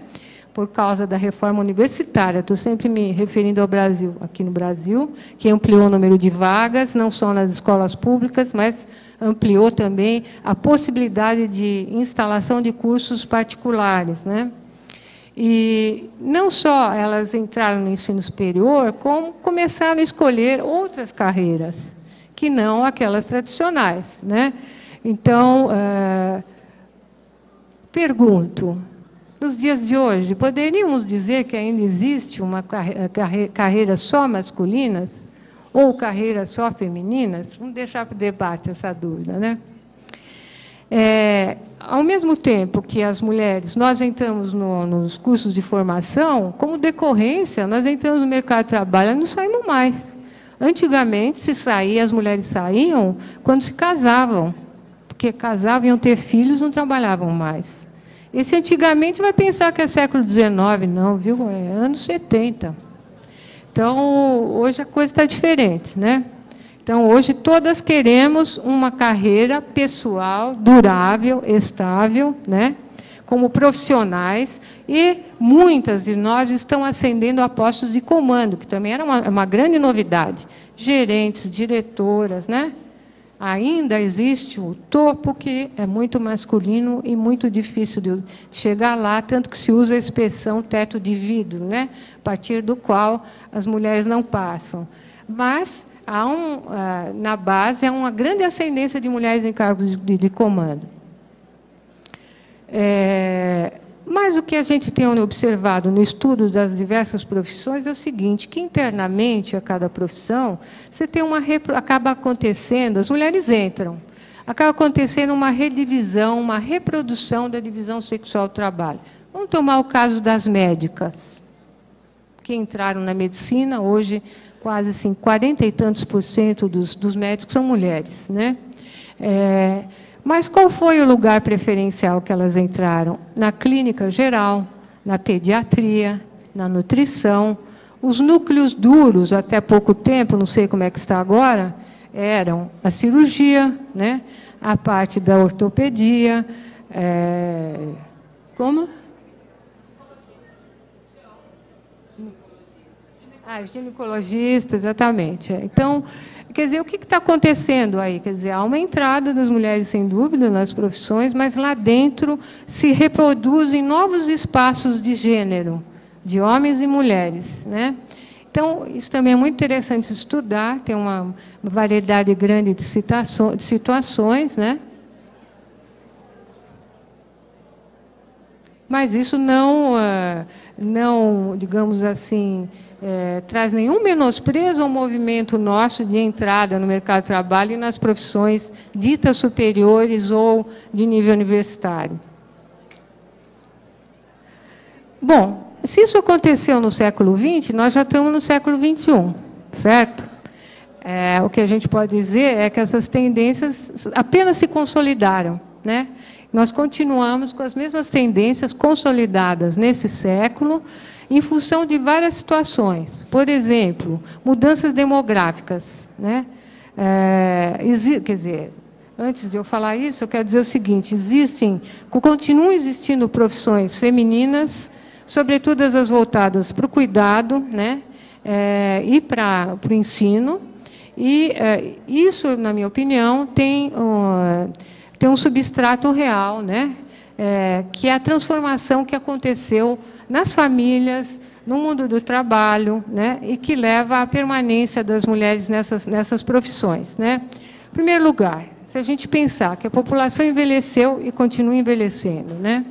por causa da reforma universitária. Estou sempre me referindo ao Brasil, aqui no Brasil, que ampliou o número de vagas, não só nas escolas públicas, mas ampliou também a possibilidade de instalação de cursos particulares, né? E não só elas entraram no ensino superior, como começaram a escolher outras carreiras, que não aquelas tradicionais, né? Então, pergunto, nos dias de hoje, poderíamos dizer que ainda existe uma carreira só masculinas? Ou carreiras só femininas? Vamos deixar para o debate essa dúvida, né? Ao mesmo tempo que as mulheres, nós entramos nos cursos de formação, como decorrência, nós entramos no mercado de trabalho e não saímos mais. Antigamente, as mulheres saíam quando se casavam, porque casavam, iam ter filhos, não trabalhavam mais. Esse antigamente vai pensar que é século XIX, não, viu? É anos 70. Então, hoje a coisa está diferente, né? Então, hoje todas queremos uma carreira pessoal, durável, estável, né? Como profissionais, e muitas de nós estão ascendendo a postos de comando, que também era uma grande novidade. Gerentes, diretoras, né? Ainda existe o topo, que é muito masculino e muito difícil de chegar lá, tanto que se usa a expressão teto de vidro, né? A partir do qual as mulheres não passam. Mas na base há uma grande ascendência de mulheres em cargos de comando. Mas o que a gente tem observado no estudo das diversas profissões é o seguinte, que internamente a cada profissão, você tem acaba acontecendo, as mulheres entram, acaba acontecendo uma redivisão, uma reprodução da divisão sexual do trabalho. Vamos tomar o caso das médicas, que entraram na medicina, hoje quase assim, 40 e tantos % dos médicos são mulheres, né? Mas qual foi o lugar preferencial que elas entraram? Na clínica geral, na pediatria, na nutrição. Os núcleos duros, até pouco tempo, não sei como é que está agora, eram a cirurgia, né? A parte da ortopedia, como? Ginecologista, exatamente. Então, quer dizer, o que está acontecendo aí? Quer dizer, há uma entrada das mulheres, sem dúvida, nas profissões, mas lá dentro se reproduzem novos espaços de gênero, de homens e mulheres, né? Então, isso também é muito interessante estudar, tem uma variedade grande de situações, né? Mas isso não, digamos assim, traz nenhum menosprezo ao movimento nosso de entrada no mercado de trabalho e nas profissões ditas superiores ou de nível universitário. Bom, se isso aconteceu no século XX, nós já estamos no século XXI, certo? O que a gente pode dizer é que essas tendências apenas se consolidaram, né? Nós continuamos com as mesmas tendências consolidadas nesse século, em função de várias situações. Por exemplo, mudanças demográficas, né? Quer dizer, antes de eu falar isso, eu quero dizer o seguinte: continuam existindo profissões femininas, sobretudo as voltadas para o cuidado, né? E para o ensino. E isso, na minha opinião, tem um substrato real, né? Que é a transformação que aconteceu nas famílias, no mundo do trabalho, né? E que leva à permanência das mulheres nessas profissões, né? Em primeiro lugar, se a gente pensar que a população envelheceu e continua envelhecendo, né?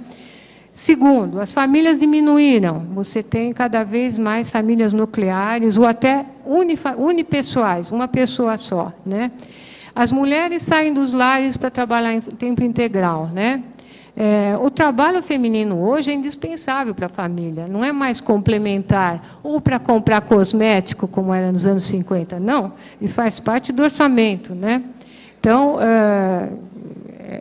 Segundo, as famílias diminuíram. Você tem cada vez mais famílias nucleares ou até unipessoais, uma pessoa só, né? As mulheres saem dos lares para trabalhar em tempo integral, né? O trabalho feminino hoje é indispensável para a família, não é mais complementar ou para comprar cosmético, como era nos anos 50, não, ele faz parte do orçamento, né? Então,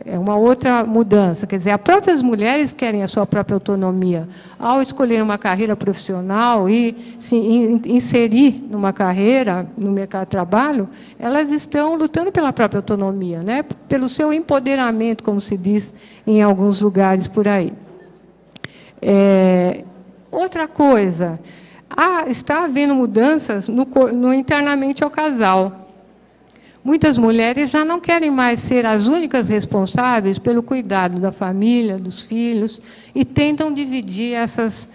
é uma outra mudança. Quer dizer, as próprias mulheres querem a sua própria autonomia. Ao escolher uma carreira profissional e se inserir numa carreira no mercado de trabalho, elas estão lutando pela própria autonomia, né? Pelo seu empoderamento, como se diz em alguns lugares por aí. Outra coisa, está havendo mudanças internamente ao casal. Muitas mulheres já não querem mais ser as únicas responsáveis pelo cuidado da família, dos filhos, e tentam dividir essas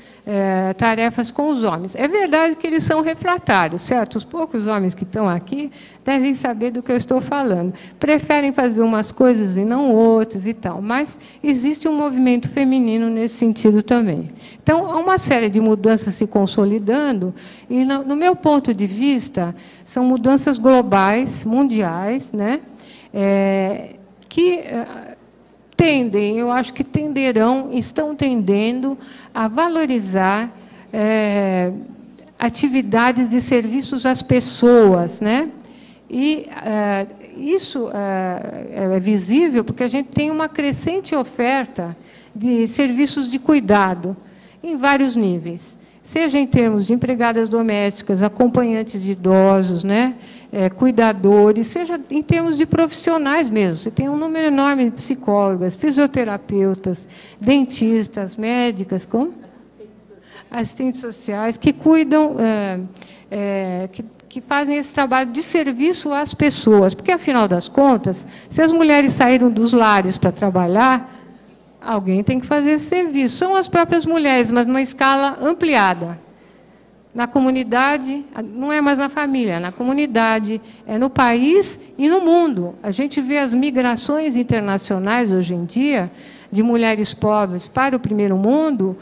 tarefas com os homens. É verdade que eles são refratários, certo? Os poucos homens que estão aqui devem saber do que eu estou falando. Preferem fazer umas coisas e não outras e tal, mas existe um movimento feminino nesse sentido também. Então, há uma série de mudanças se consolidando e, no meu ponto de vista, são mudanças globais, mundiais, né? Que tendem, eu acho que estão tendendo a valorizar atividades de serviços às pessoas, né? E isso é visível porque a gente tem uma crescente oferta de serviços de cuidado em vários níveis, seja em termos de empregadas domésticas, acompanhantes de idosos, né? Cuidadores, seja em termos de profissionais mesmo. Você tem um número enorme de psicólogas, fisioterapeutas, dentistas, médicas, como? Assistentes sociais, que cuidam, que fazem esse trabalho de serviço às pessoas. Porque, afinal das contas, se as mulheres saíram dos lares para trabalhar, alguém tem que fazer esse serviço. São as próprias mulheres, mas numa escala ampliada. Na comunidade, não é mais na família, é na comunidade, é no país e no mundo. A gente vê as migrações internacionais, hoje em dia, de mulheres pobres para o primeiro mundo,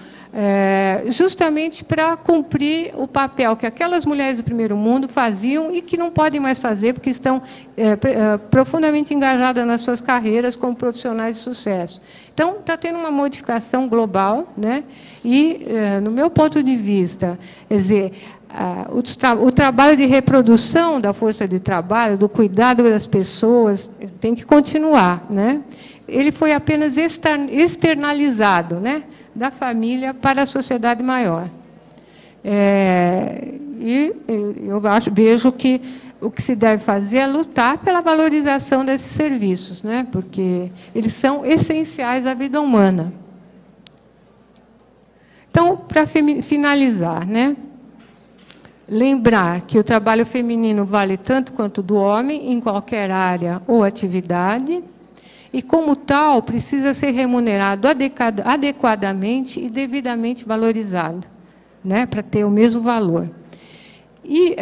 justamente para cumprir o papel que aquelas mulheres do primeiro mundo faziam e que não podem mais fazer porque estão profundamente engajadas nas suas carreiras como profissionais de sucesso. Então, está tendo uma modificação global, né? E, no meu ponto de vista, quer dizer, o trabalho de reprodução da força de trabalho, do cuidado das pessoas, tem que continuar, né? Ele foi apenas externalizado, né? Da família para a sociedade maior. E eu vejo que o que se deve fazer é lutar pela valorização desses serviços, né? Porque eles são essenciais à vida humana. Então, para finalizar, né? Lembrar que o trabalho feminino vale tanto quanto o do homem, em qualquer área ou atividade, e, como tal, precisa ser remunerado adequadamente e devidamente valorizado, né, para ter o mesmo valor. E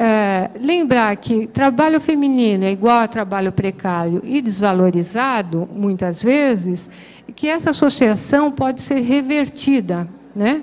lembrar que trabalho feminino é igual a trabalho precário e desvalorizado, muitas vezes, que essa associação pode ser revertida, né,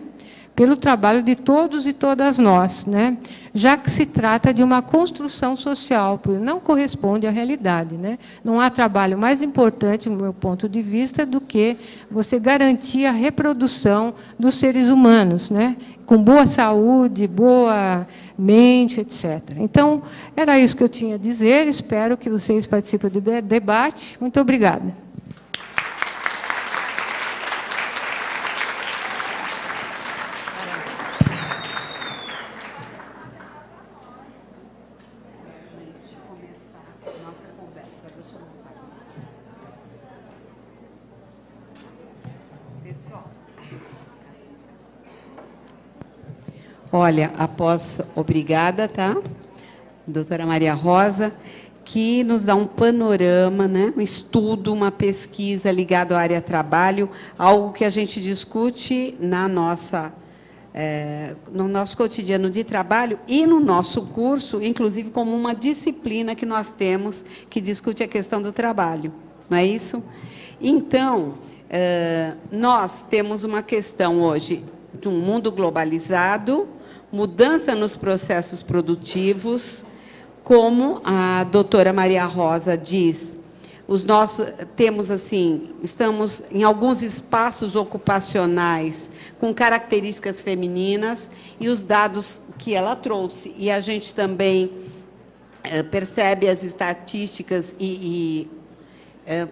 pelo trabalho de todos e todas nós, né, já que se trata de uma construção social, porque não corresponde à realidade, né? Não há trabalho mais importante, no meu ponto de vista, do que você garantir a reprodução dos seres humanos, né, com boa saúde, boa mente, etc. Então, era isso que eu tinha a dizer. Espero que vocês participem do debate. Muito obrigada. Olha, obrigada, tá? Doutora Maria Rosa, que nos dá um panorama, né? Um estudo, uma pesquisa ligada à área trabalho, algo que a gente discute na nossa, no nosso cotidiano de trabalho e no nosso curso, inclusive como uma disciplina que nós temos que discute a questão do trabalho, não é isso? Então, nós temos uma questão hoje de um mundo globalizado, mudança nos processos produtivos, como a doutora Maria Rosa diz, estamos em alguns espaços ocupacionais com características femininas e os dados que ela trouxe. E a gente também percebe as estatísticas e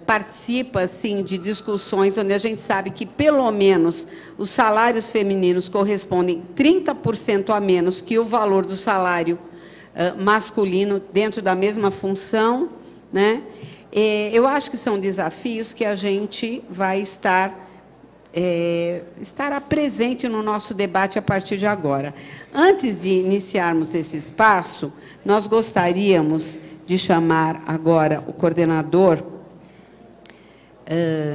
participa, assim, de discussões onde a gente sabe que, pelo menos, os salários femininos correspondem 30% a menos que o valor do salário masculino dentro da mesma função, né? Eu acho que são desafios que a gente vai estará presente no nosso debate a partir de agora. Antes de iniciarmos esse espaço, nós gostaríamos de chamar agora o coordenador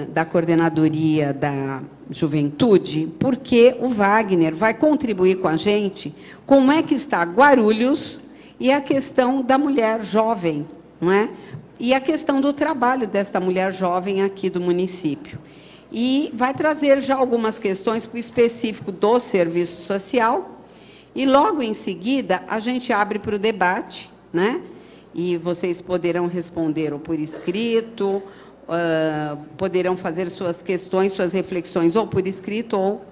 da Coordenadoria da Juventude, porque o Wagner vai contribuir com a gente como é que está Guarulhos e a questão da mulher jovem, não é? E a questão do trabalho desta mulher jovem aqui do município. E vai trazer já algumas questões para o específico do serviço social, e logo em seguida a gente abre para o debate, né? E vocês poderão responder ou por escrito, poderão fazer suas questões, suas reflexões, ou por escrito, ou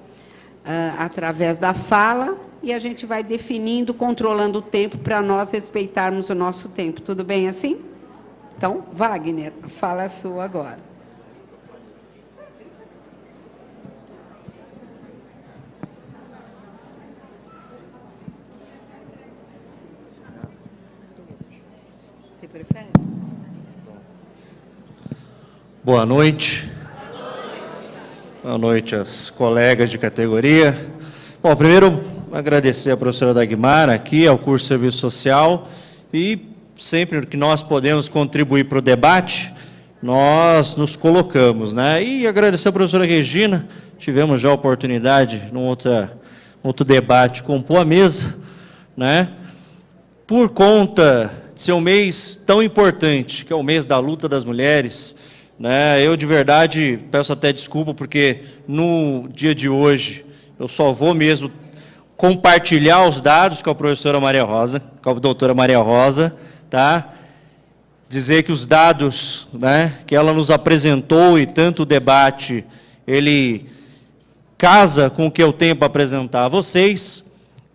através da fala, e a gente vai definindo, controlando o tempo, para nós respeitarmos o nosso tempo. Tudo bem assim? Então, Wagner, a fala é sua agora. Você prefere? Boa noite. Boa noite às colegas de categoria. Bom, primeiro, agradecer à professora Dagmar aqui, ao curso de Serviço Social, e sempre que nós podemos contribuir para o debate, nós nos colocamos, né? E agradecer à professora Regina, tivemos já a oportunidade, num outro debate, compor a mesa, né? Por conta de ser um mês tão importante, que é o mês da luta das mulheres, né? Eu, de verdade, peço até desculpa, porque no dia de hoje eu só vou mesmo compartilhar os dados com a professora Maria Rosa, com a doutora Maria Rosa, tá? Dizer que os dados, né, que ela nos apresentou, e tanto o debate, ele casa com o que eu tenho para apresentar a vocês,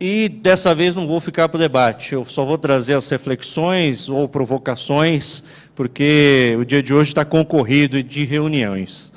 e dessa vez não vou ficar para o debate, eu só vou trazer as reflexões ou provocações, porque o dia de hoje está concorrido de reuniões.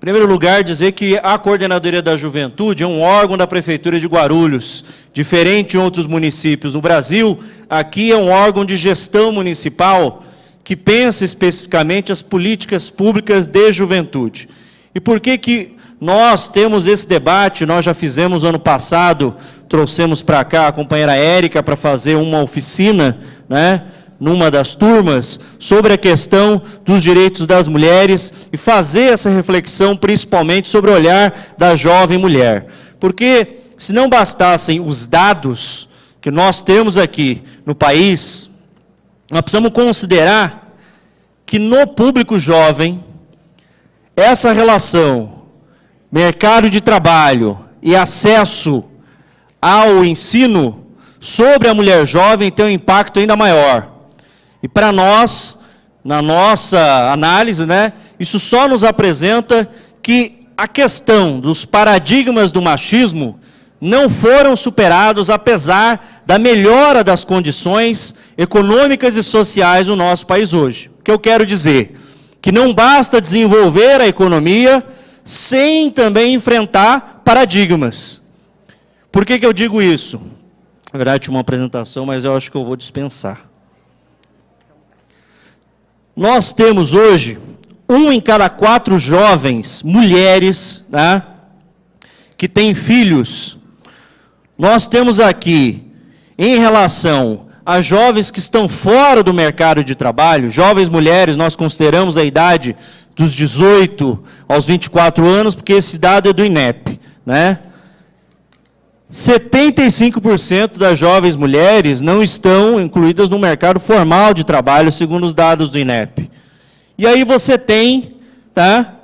primeiro lugar, dizer que a Coordenadoria da Juventude é um órgão da Prefeitura de Guarulhos, diferente em outros municípios. No Brasil, aqui é um órgão de gestão municipal que pensa especificamente as políticas públicas de juventude. E por que nós temos esse debate? Nós já fizemos ano passado, trouxemos para cá a companheira Érica para fazer uma oficina, né, numa das turmas, sobre a questão dos direitos das mulheres e fazer essa reflexão principalmente sobre o olhar da jovem mulher. Porque se não bastassem os dados que nós temos aqui no país, nós precisamos considerar que no público jovem, essa relação mercado de trabalho e acesso ao ensino sobre a mulher jovem tem um impacto ainda maior. E para nós, na nossa análise, né, isso só nos apresenta que a questão dos paradigmas do machismo não foram superados, apesar da melhora das condições econômicas e sociais do nosso país hoje. O que eu quero dizer? Que não basta desenvolver a economia sem também enfrentar paradigmas. Por que eu digo isso? Na verdade, tinha uma apresentação, mas eu acho que eu vou dispensar. Nós temos hoje 1 em cada 4 jovens, mulheres, né, que têm filhos. Nós temos aqui, em relação a jovens que estão fora do mercado de trabalho, jovens mulheres, nós consideramos a idade dos 18 aos 24 anos, porque esse dado é do INEP, né? 75% das jovens mulheres não estão incluídas no mercado formal de trabalho, segundo os dados do INEP. E aí você tem, tá,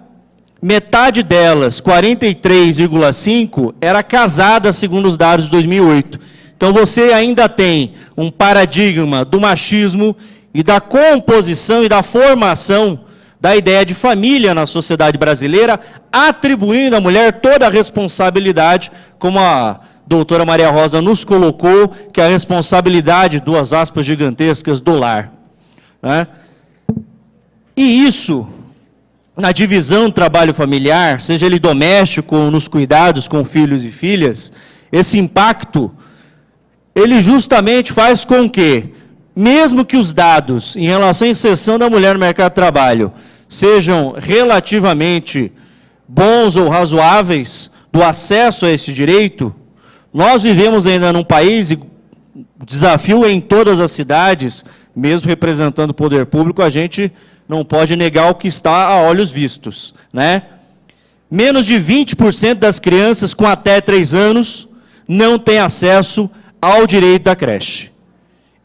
metade delas, 43,5%, era casada, segundo os dados de 2008. Então você ainda tem um paradigma do machismo e da composição e da formação da ideia de família na sociedade brasileira, atribuindo à mulher toda a responsabilidade, como a doutora Maria Rosa nos colocou, que é a responsabilidade, 2 aspas gigantescas, do lar, né? E isso, na divisão do trabalho familiar, seja ele doméstico ou nos cuidados com filhos e filhas, esse impacto, ele justamente faz com que, mesmo que os dados em relação à inserção da mulher no mercado de trabalho sejam relativamente bons ou razoáveis do acesso a esse direito, nós vivemos ainda num país, e o desafio é em todas as cidades, mesmo representando o poder público, a gente não pode negar o que está a olhos vistos, né? Menos de 20% das crianças com até 3 anos não têm acesso ao direito da creche,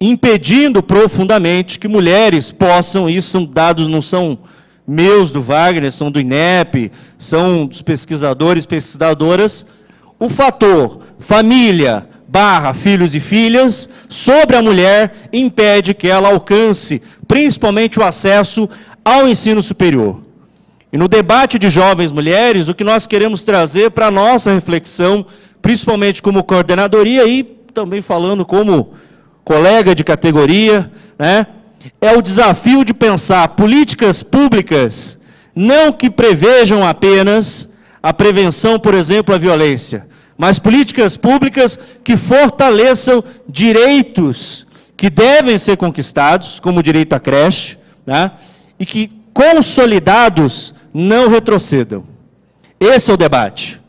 impedindo profundamente que mulheres possam, isso são dados, não são meus do Wagner, são do INEP, são dos pesquisadores, pesquisadoras, o fator família / filhos e filhas sobre a mulher impede que ela alcance principalmente o acesso ao ensino superior. E no debate de jovens mulheres, o que nós queremos trazer para a nossa reflexão, principalmente como coordenadoria e também falando como colega de categoria, né, é o desafio de pensar políticas públicas não que prevejam apenas a prevenção, por exemplo, à violência, mas políticas públicas que fortaleçam direitos que devem ser conquistados, como o direito à creche, né, e que, consolidados, não retrocedam. Esse é o debate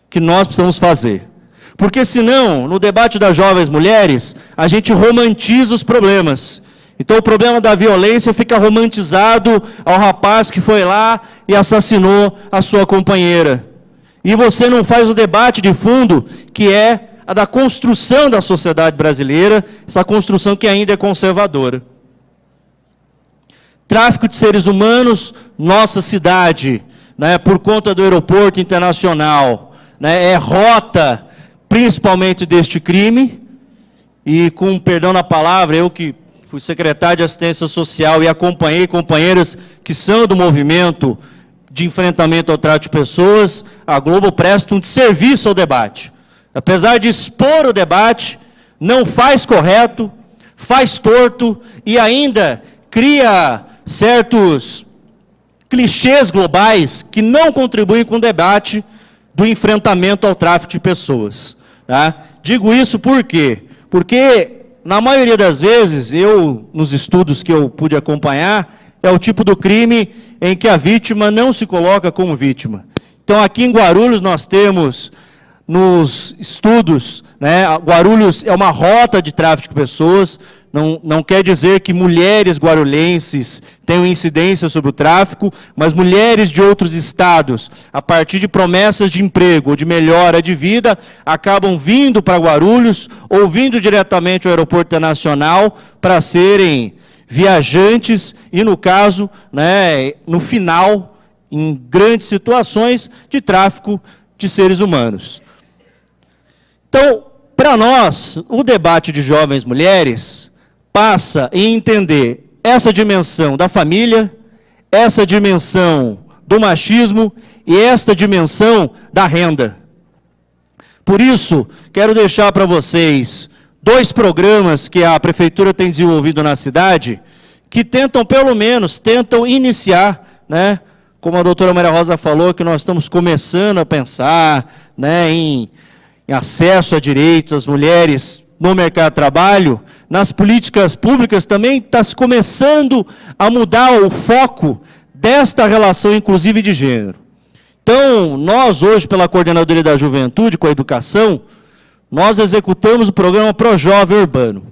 que nós precisamos fazer. Porque, senão, no debate das jovens mulheres, a gente romantiza os problemas. Então, o problema da violência fica romantizado ao rapaz que foi lá e assassinou a sua companheira. E você não faz o debate de fundo, que é a da construção da sociedade brasileira, essa construção que ainda é conservadora. Tráfico de seres humanos, nossa cidade, né, por conta do aeroporto internacional, né, é rota principalmente deste crime, e com perdão na palavra, eu que fui secretário de Assistência Social e acompanhei companheiras que são do movimento de enfrentamento ao tráfico de pessoas, a Globo presta um desserviço ao debate. Apesar de expor o debate, não faz correto, faz torto e ainda cria certos clichês globais que não contribuem com o debate do enfrentamento ao tráfico de pessoas. Tá? Digo isso por quê? Porque, na maioria das vezes, nos estudos que eu pude acompanhar, é o tipo do crime em que a vítima não se coloca como vítima. Então, aqui em Guarulhos, nós temos, nos estudos, né, Guarulhos é uma rota de tráfico de pessoas, não quer dizer que mulheres guarulhenses tenham incidência sobre o tráfico, mas mulheres de outros estados, a partir de promessas de emprego ou de melhora de vida, acabam vindo para Guarulhos ou vindo diretamente ao aeroporto internacional para serem viajantes e, no caso, né, no final, em grandes situações de tráfico de seres humanos. Então, para nós, o debate de jovens mulheres passa em entender essa dimensão da família, essa dimensão do machismo e esta dimensão da renda. Por isso, quero deixar para vocês 2 programas que a Prefeitura tem desenvolvido na cidade, que tentam, pelo menos, iniciar, né, como a doutora Maria Rosa falou, que nós estamos começando a pensar, né, em acesso a direitos das mulheres no mercado de trabalho, nas políticas públicas também está se começando a mudar o foco desta relação, inclusive, de gênero. Então, nós hoje, pela Coordenadoria da Juventude com a Educação, nós executamos o programa ProJovem Urbano.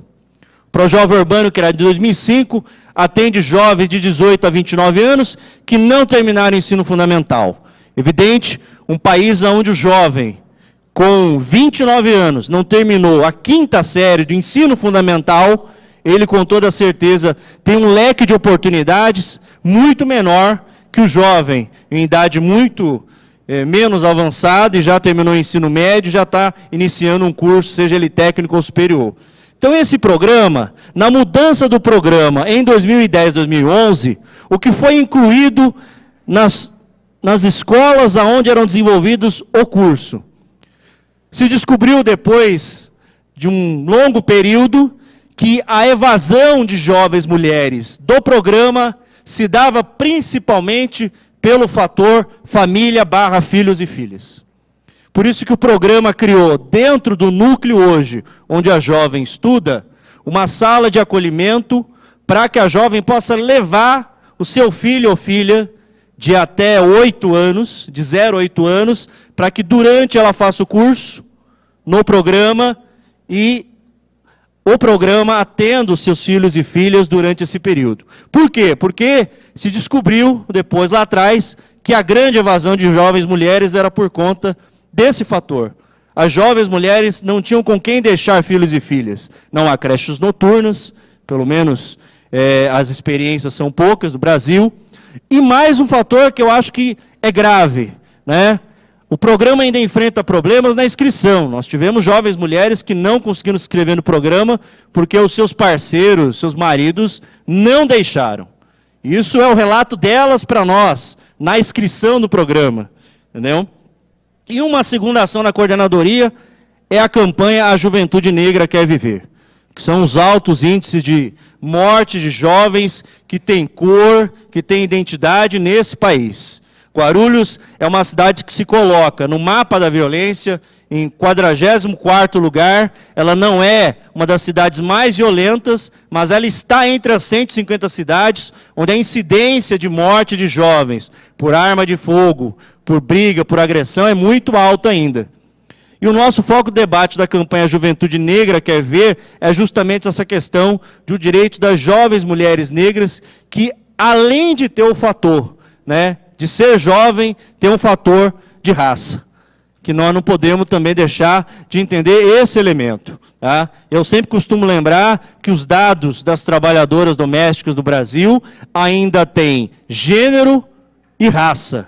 O ProJovem Urbano, que era de 2005, atende jovens de 18 a 29 anos que não terminaram o ensino fundamental. Evidente, um país onde o jovem com 29 anos não terminou a 5ª série do ensino fundamental, ele com toda certeza tem um leque de oportunidades muito menor que o jovem em idade muito menos avançada e já terminou o ensino médio, já está iniciando um curso, seja ele técnico ou superior. Então esse programa, na mudança do programa em 2010, 2011, o que foi incluído nas escolas onde eram desenvolvidos o curso, se descobriu depois de um longo período que a evasão de jovens mulheres do programa se dava principalmente pelo fator família / filhos e filhas. Por isso que o programa criou, dentro do núcleo hoje, onde a jovem estuda, uma sala de acolhimento para que a jovem possa levar o seu filho ou filha de até 8 anos, de 0 a 8 anos, para que durante ela faça o curso, no programa, e o programa atenda os seus filhos e filhas durante esse período. Por quê? Porque se descobriu, depois lá atrás, que a grande evasão de jovens mulheres era por conta desse fator. As jovens mulheres não tinham com quem deixar filhos e filhas. Não há creches noturnas, pelo menos as experiências são poucas no Brasil. E mais um fator que eu acho que é grave, né? O programa ainda enfrenta problemas na inscrição. Nós tivemos jovens mulheres que não conseguiram se inscrever no programa porque os seus parceiros, seus maridos, não deixaram. Isso é o relato delas para nós, na inscrição do programa. Entendeu? E uma segunda ação na coordenadoria é a campanha A Juventude Negra Quer Viver, que são os altos índices de morte de jovens que têm cor, que têm identidade nesse país. Guarulhos é uma cidade que se coloca no mapa da violência em 44º lugar. Ela não é uma das cidades mais violentas, mas ela está entre as 150 cidades onde a incidência de morte de jovens por arma de fogo, por briga, por agressão é muito alta ainda. E o nosso foco de debate da campanha Juventude Negra Quer Ver é justamente essa questão do direito das jovens mulheres negras que, além de ter o fator, né, de ser jovem, tem um fator de raça, que nós não podemos também deixar de entender esse elemento. Tá? Eu sempre costumo lembrar que os dados das trabalhadoras domésticas do Brasil ainda têm gênero e raça.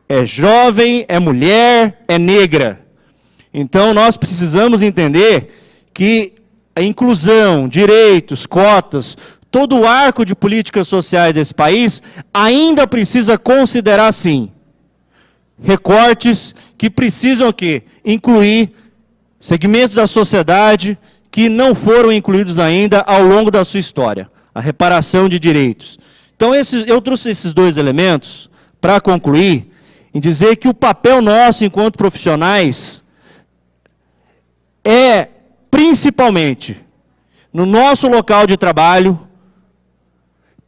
É jovem, é mulher, é negra. Então nós precisamos entender que a inclusão, direitos, cotas, todo o arco de políticas sociais desse país ainda precisa considerar, sim, recortes que precisam o quê? Incluir segmentos da sociedade que não foram incluídos ainda ao longo da sua história. A reparação de direitos. Então, eu trouxe esses dois elementos para concluir em dizer que o papel nosso enquanto profissionais é, principalmente, no nosso local de trabalho,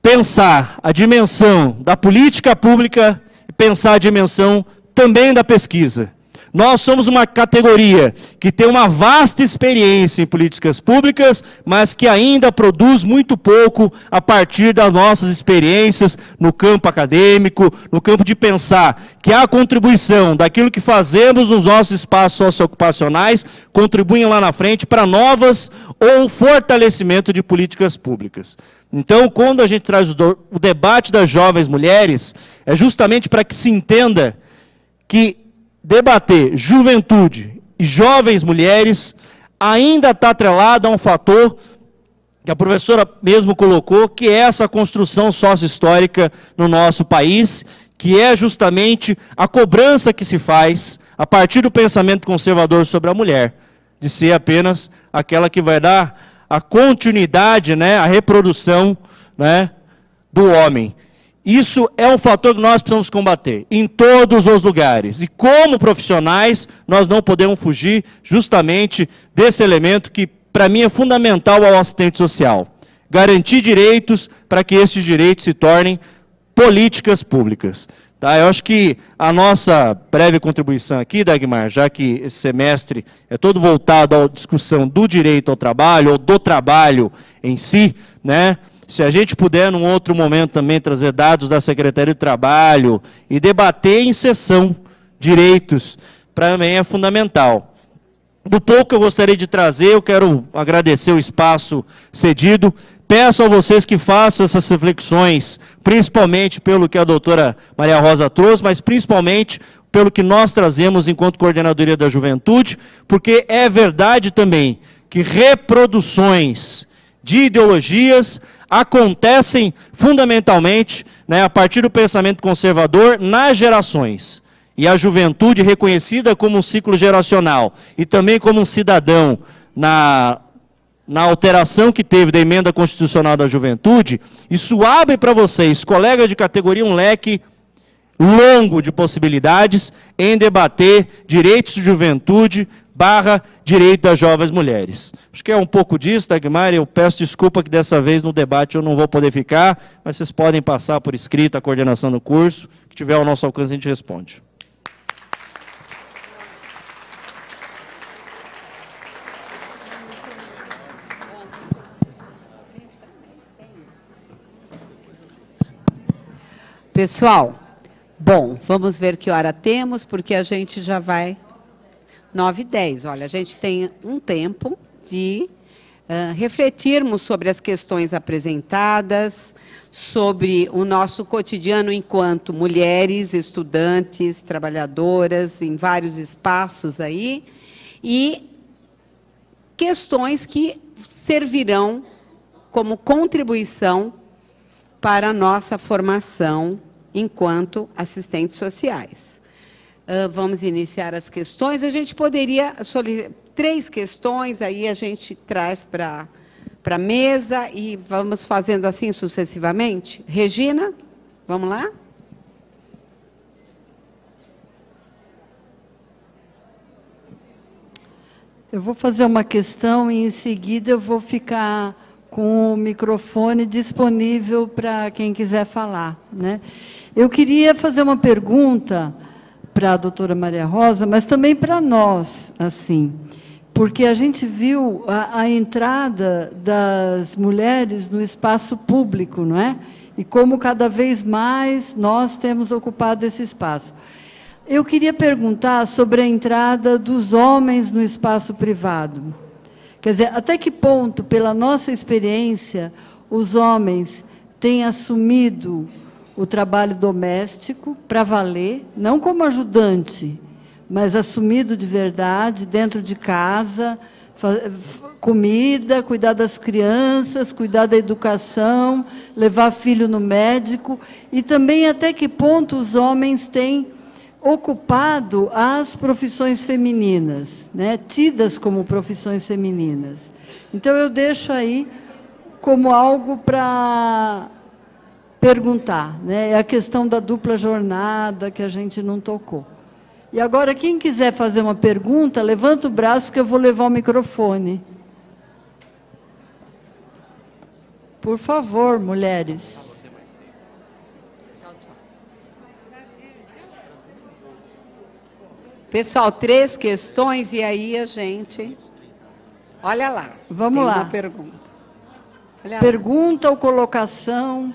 pensar a dimensão da política pública e pensar a dimensão também da pesquisa. Nós somos uma categoria que tem uma vasta experiência em políticas públicas, mas que ainda produz muito pouco a partir das nossas experiências no campo acadêmico, no campo de pensar que a contribuição daquilo que fazemos nos nossos espaços socioocupacionais contribuem lá na frente para novas ou fortalecimento de políticas públicas. Então, quando a gente traz o debate das jovens mulheres, é justamente para que se entenda que debater juventude e jovens mulheres ainda está atrelado a um fator que a professora mesmo colocou, que é essa construção sócio-histórica no nosso país, que é justamente a cobrança que se faz a partir do pensamento conservador sobre a mulher, de ser apenas aquela que vai dar a continuidade, né, a reprodução, né, do homem. Isso é um fator que nós precisamos combater em todos os lugares. E como profissionais, nós não podemos fugir justamente desse elemento que, para mim, é fundamental ao assistente social. Garantir direitos para que esses direitos se tornem políticas públicas. Tá? Eu acho que a nossa breve contribuição aqui, Dagmar, já que esse semestre é todo voltado à discussão do direito ao trabalho, ou do trabalho em si, né? Se a gente puder, num outro momento, também trazer dados da Secretaria do Trabalho e debater em sessão direitos, para mim é fundamental. Do pouco que eu gostaria de trazer, eu quero agradecer o espaço cedido. Peço a vocês que façam essas reflexões, principalmente pelo que a doutora Maria Rosa trouxe, mas principalmente pelo que nós trazemos enquanto Coordenadoria da Juventude, porque é verdade também que reproduções de ideologias acontecem fundamentalmente, né, a partir do pensamento conservador nas gerações. E a juventude reconhecida como um ciclo geracional e também como um cidadão na alteração que teve da emenda constitucional da juventude, isso abre para vocês, colegas de categoria, um leque longo de possibilidades em debater direitos de juventude / direito das jovens mulheres. Acho que é um pouco disso, Dagmar, eu peço desculpa que dessa vez no debate eu não vou poder ficar, mas vocês podem passar por escrito a coordenação do curso, que tiver ao nosso alcance a gente responde. Pessoal, bom, vamos ver que hora temos, porque a gente já vai 9h10. Olha, a gente tem um tempo de refletirmos sobre as questões apresentadas, sobre o nosso cotidiano enquanto mulheres, estudantes, trabalhadoras, em vários espaços aí, e questões que servirão como contribuição para a nossa formação enquanto assistentes sociais. Vamos iniciar as questões. A gente poderia solicitar 3 questões, aí a gente traz para a mesa e vamos fazendo assim sucessivamente. Regina, vamos lá? Eu vou fazer uma questão e, em seguida, eu vou ficar com o microfone disponível para quem quiser falar, né? Eu queria fazer uma pergunta para a doutora Maria Rosa, mas também para nós, assim, porque a gente viu a entrada das mulheres no espaço público, não é? E como cada vez mais nós temos ocupado esse espaço. Eu queria perguntar sobre a entrada dos homens no espaço privado. Quer dizer, até que ponto, pela nossa experiência, os homens têm assumido o trabalho doméstico para valer, não como ajudante, mas assumido de verdade, dentro de casa, comida, cuidar das crianças, cuidar da educação, levar filho no médico, e também até que ponto os homens têm ocupado as profissões femininas, né, tidas como profissões femininas. Então, eu deixo aí como algo para perguntar, né? É a questão da dupla jornada que a gente não tocou. E agora, quem quiser fazer uma pergunta, levanta o braço que eu vou levar o microfone. Por favor, mulheres. Pessoal, 3 questões e aí a gente... Olha lá. Vamos lá. Uma pergunta. Olha Pergunta ou colocação?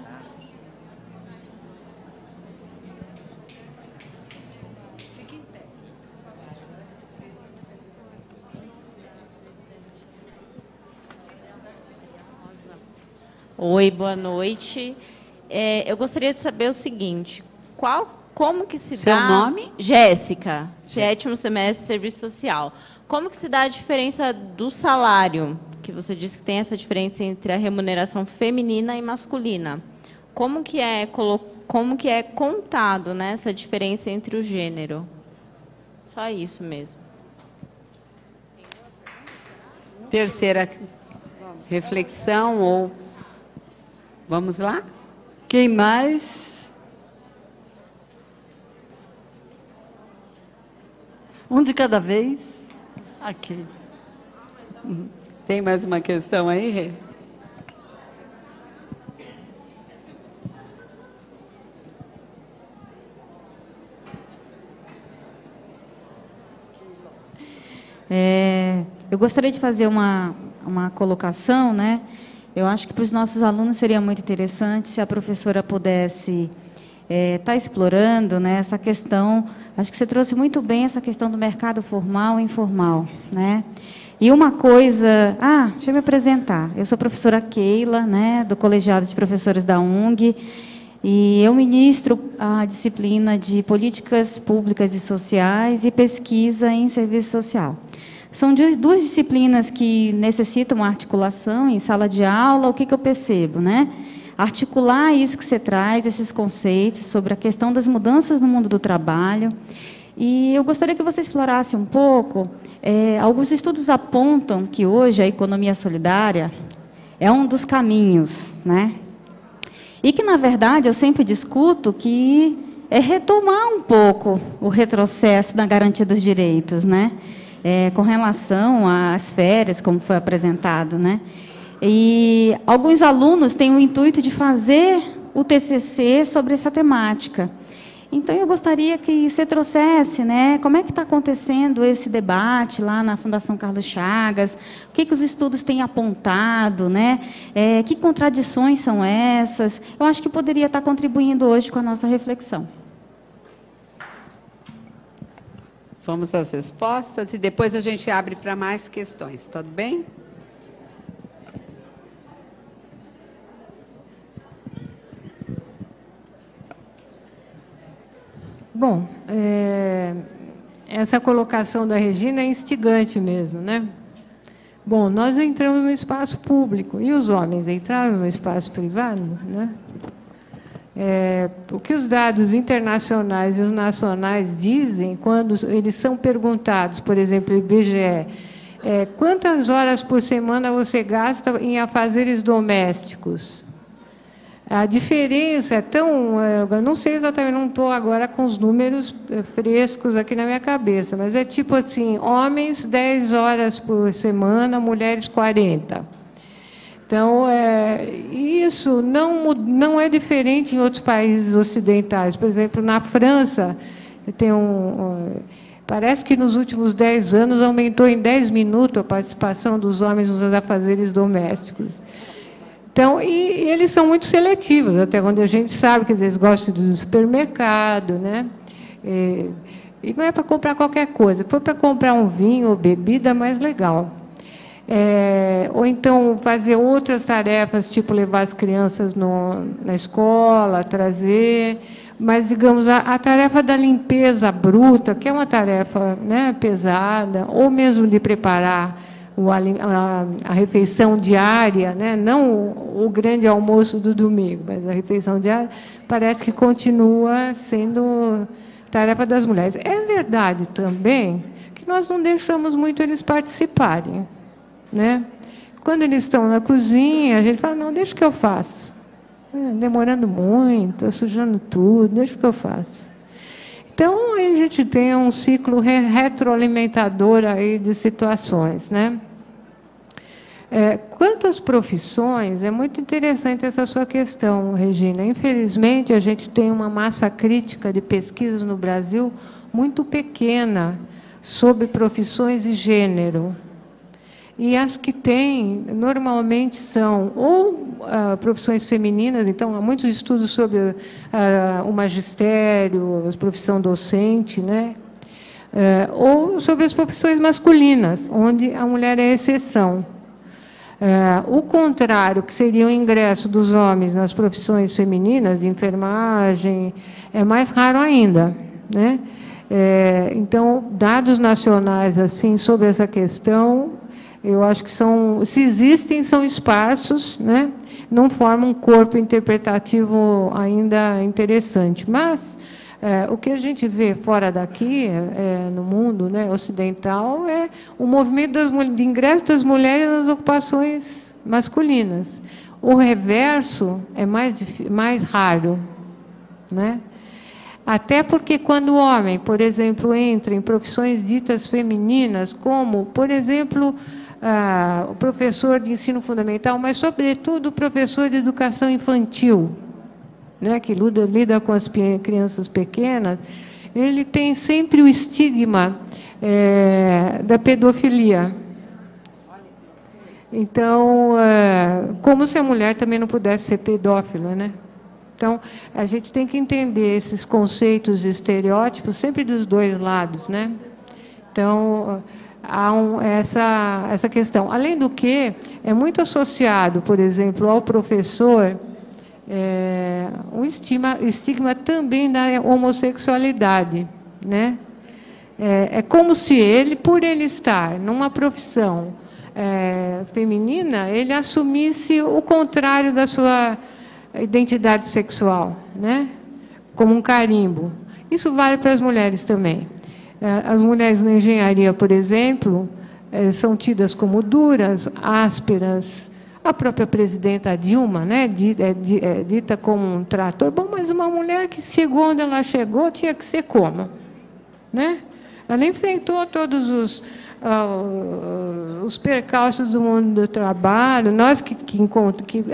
Oi, boa noite. Eu gostaria de saber o seguinte, como que se Seu dá... nome? Jéssica, 7º semestre de Serviço Social. Como que se dá a diferença do salário? Que você disse que tem essa diferença entre a remuneração feminina e masculina. Como que é contado, né, essa diferença entre o gênero? Só isso mesmo. Terceira reflexão ou... Vamos lá? Quem mais? Um de cada vez? Aqui. Tem mais uma questão aí, Rê? Eu gostaria de fazer uma colocação, né? Eu acho que para os nossos alunos seria muito interessante se a professora pudesse estar explorando, né, essa questão. Acho que você trouxe muito bem essa questão do mercado formal e informal, né? E uma coisa... deixa eu me apresentar. Eu sou a professora Keila, né, do Colegiado de Professores da UNG, e eu ministro a disciplina de Políticas Públicas e Sociais e Pesquisa em Serviço Social. São 2 disciplinas que necessitam uma articulação em sala de aula. O que eu percebo, né? Articular isso que você traz, esses conceitos sobre a questão das mudanças no mundo do trabalho. E eu gostaria que você explorasse um pouco. Alguns estudos apontam que hoje a economia solidária é um dos caminhos, né? E que, na verdade, eu sempre discuto que é retomar um pouco o retrocesso na garantia dos direitos, né? Com relação às férias, como foi apresentado, né? E alguns alunos têm o intuito de fazer o TCC sobre essa temática. Então, eu gostaria que você trouxesse, né, como é que está acontecendo esse debate lá na Fundação Carlos Chagas, o que os estudos têm apontado, né? Que contradições são essas? Eu acho que poderia estar contribuindo hoje com a nossa reflexão. Vamos às respostas e depois a gente abre para mais questões, tudo bem? Bom, essa colocação da Regina é instigante mesmo, né? Bom, nós entramos no espaço público e os homens entraram no espaço privado, né? O que os dados internacionais e os nacionais dizem quando eles são perguntados, por exemplo, o IBGE, quantas horas por semana você gasta em afazeres domésticos? A diferença é tão... Eu não sei exatamente, não estou agora com os números frescos aqui na minha cabeça, mas é tipo assim, homens 10 horas por semana, mulheres 40. Então, isso não é diferente em outros países ocidentais. Por exemplo, na França, parece que nos últimos 10 anos aumentou em 10 minutos a participação dos homens nos afazeres domésticos. Então, e eles são muito seletivos, até onde a gente sabe que eles gostam do supermercado, né? E não é para comprar qualquer coisa. Se for para comprar um vinho ou bebida, é mais legal. Ou então fazer outras tarefas, tipo levar as crianças na escola, trazer. Mas, digamos, a tarefa da limpeza bruta, que é uma tarefa, né, pesada, ou mesmo de preparar a refeição diária, né, não o grande almoço do domingo, mas a refeição diária, parece que continua sendo tarefa das mulheres. É verdade também que nós não deixamos muito eles participarem, né? Quando eles estão na cozinha, a gente fala, não, deixa que eu faço. demorando muito, está sujando tudo, deixa o que eu faço. Então, a gente tem um ciclo retroalimentador aí de situações, né? Quanto às profissões, é muito interessante essa sua questão, Regina. Infelizmente, a gente tem uma massa crítica de pesquisas no Brasil muito pequena sobre profissões e gênero. E as que tem, normalmente, são ou profissões femininas, então, há muitos estudos sobre o magistério, a profissão docente, né? Ou sobre as profissões masculinas, onde a mulher é exceção. O contrário, que seria o ingresso dos homens nas profissões femininas, de enfermagem, é mais raro ainda, né? Então, dados nacionais assim sobre essa questão, eu acho que são, se existem, são esparsos, né? Não formam um corpo interpretativo ainda interessante. Mas o que a gente vê fora daqui, no mundo, né, ocidental, é o movimento de ingresso das mulheres nas ocupações masculinas. O reverso é mais raro, né? Até porque quando o homem, por exemplo, entra em profissões ditas femininas, como, por exemplo, o professor de ensino fundamental, mas, sobretudo, o professor de educação infantil, né, que lida com as crianças pequenas, ele tem sempre o estigma da pedofilia. Então, como se a mulher também não pudesse ser pedófila, né? Então, a gente tem que entender esses conceitos e estereótipos sempre dos dois lados, né? Então, há essa questão. Além do que, é muito associado, por exemplo, ao professor, um estigma também da homossexualidade, né? É como se ele, por ele estar numa profissão feminina, ele assumisse o contrário da sua identidade sexual, né? Como um carimbo. Isso vale para as mulheres também. As mulheres na engenharia, por exemplo, são tidas como duras, ásperas. A própria presidenta Dilma, né, dita como um trator. Bom, mas uma mulher que chegou onde ela chegou tinha que ser como? Né? Ela enfrentou todos os percalços do mundo do trabalho. Nós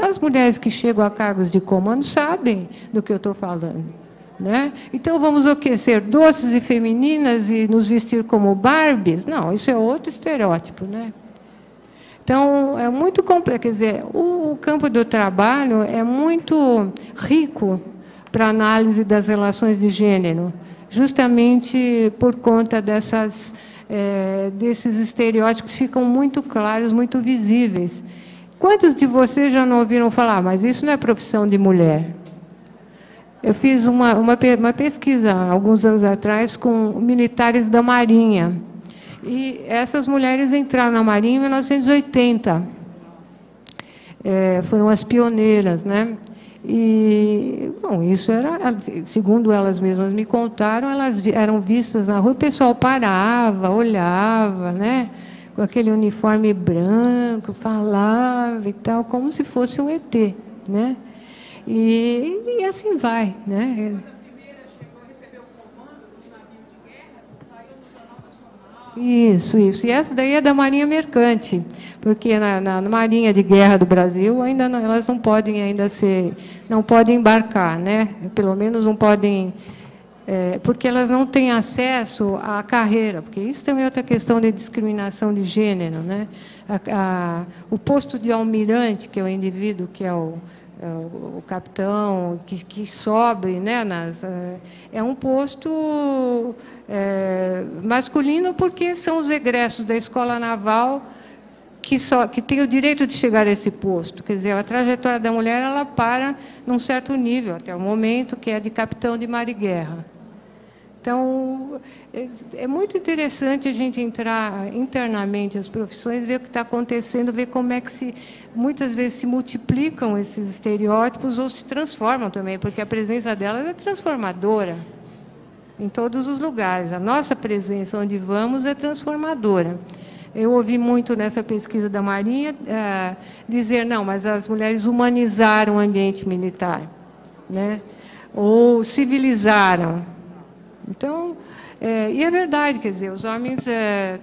as mulheres que chegam a cargos de comando sabem do que eu estou falando, né? Então, vamos o quê? Ser doces e femininas e nos vestir como Barbies? Não, isso é outro estereótipo, né? Então, é muito complexo. Quer dizer, o campo do trabalho é muito rico para a análise das relações de gênero, justamente por conta desses estereótipos que ficam muito claros, muito visíveis. Quantos de vocês já não ouviram falar, mas isso não é profissão de mulher? Eu fiz uma pesquisa, alguns anos atrás, com militares da Marinha. E essas mulheres entraram na Marinha em 1980. Foram as pioneiras, né? E, bom, isso era, segundo elas mesmas me contaram, elas eram vistas na rua, o pessoal parava, olhava, né? Com aquele uniforme branco, falava e tal, como se fosse um ET, né? E assim vai, né? Isso. E essa daí é da Marinha Mercante, porque na Marinha de Guerra do Brasil ainda não, elas não podem não podem embarcar, né? Pelo menos não podem, porque elas não têm acesso à carreira, porque isso também é outra questão de discriminação de gênero, né? O posto de almirante, que é o indivíduo que é o capitão, que sobe, né, é um posto masculino, porque são os egressos da escola naval que têm o direito de chegar a esse posto. Quer dizer, a trajetória da mulher ela para num certo nível, até o momento, que é de capitão de mar e guerra. Então, é muito interessante a gente entrar internamente as profissões, ver o que está acontecendo, ver como é que muitas vezes se multiplicam esses estereótipos ou se transformam também, porque a presença delas é transformadora em todos os lugares. A nossa presença onde vamos é transformadora. Eu ouvi muito nessa pesquisa da Marinha dizer, não, mas as mulheres humanizaram o ambiente militar, né? Ou civilizaram. Então, e é verdade, quer dizer, os homens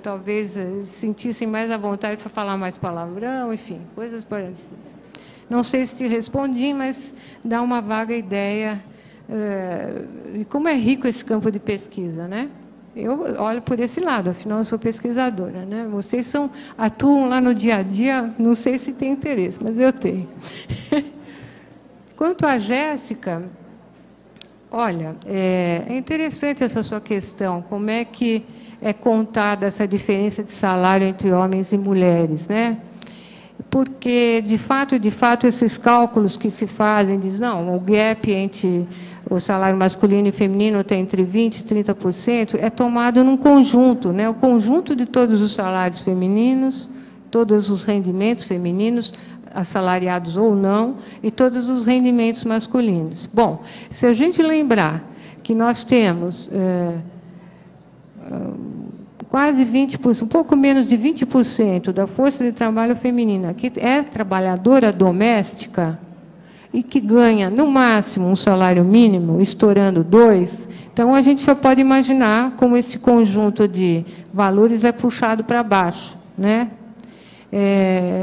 talvez sentissem mais à vontade para falar mais palavrão, enfim, coisas parecidas. Não sei se te respondi, mas dá uma vaga ideia de como é rico esse campo de pesquisa, né? Eu olho por esse lado, afinal eu sou pesquisadora, né? Vocês atuam lá no dia a dia, não sei se tem interesse, mas eu tenho. Quanto à Jéssica, olha, é interessante essa sua questão, como é que é contada essa diferença de salário entre homens e mulheres, né? Porque, de fato, esses cálculos que se fazem, diz, não, o gap entre o salário masculino e feminino tem entre 20% e 30%, é tomado num conjunto, né? O conjunto de todos os salários femininos, todos os rendimentos femininos, assalariados ou não, e todos os rendimentos masculinos. Bom, se a gente lembrar que nós temos quase 20%, um pouco menos de 20% da força de trabalho feminina que é trabalhadora doméstica e que ganha, no máximo, um salário mínimo, estourando 2, então a gente já pode imaginar como esse conjunto de valores é puxado para baixo, né?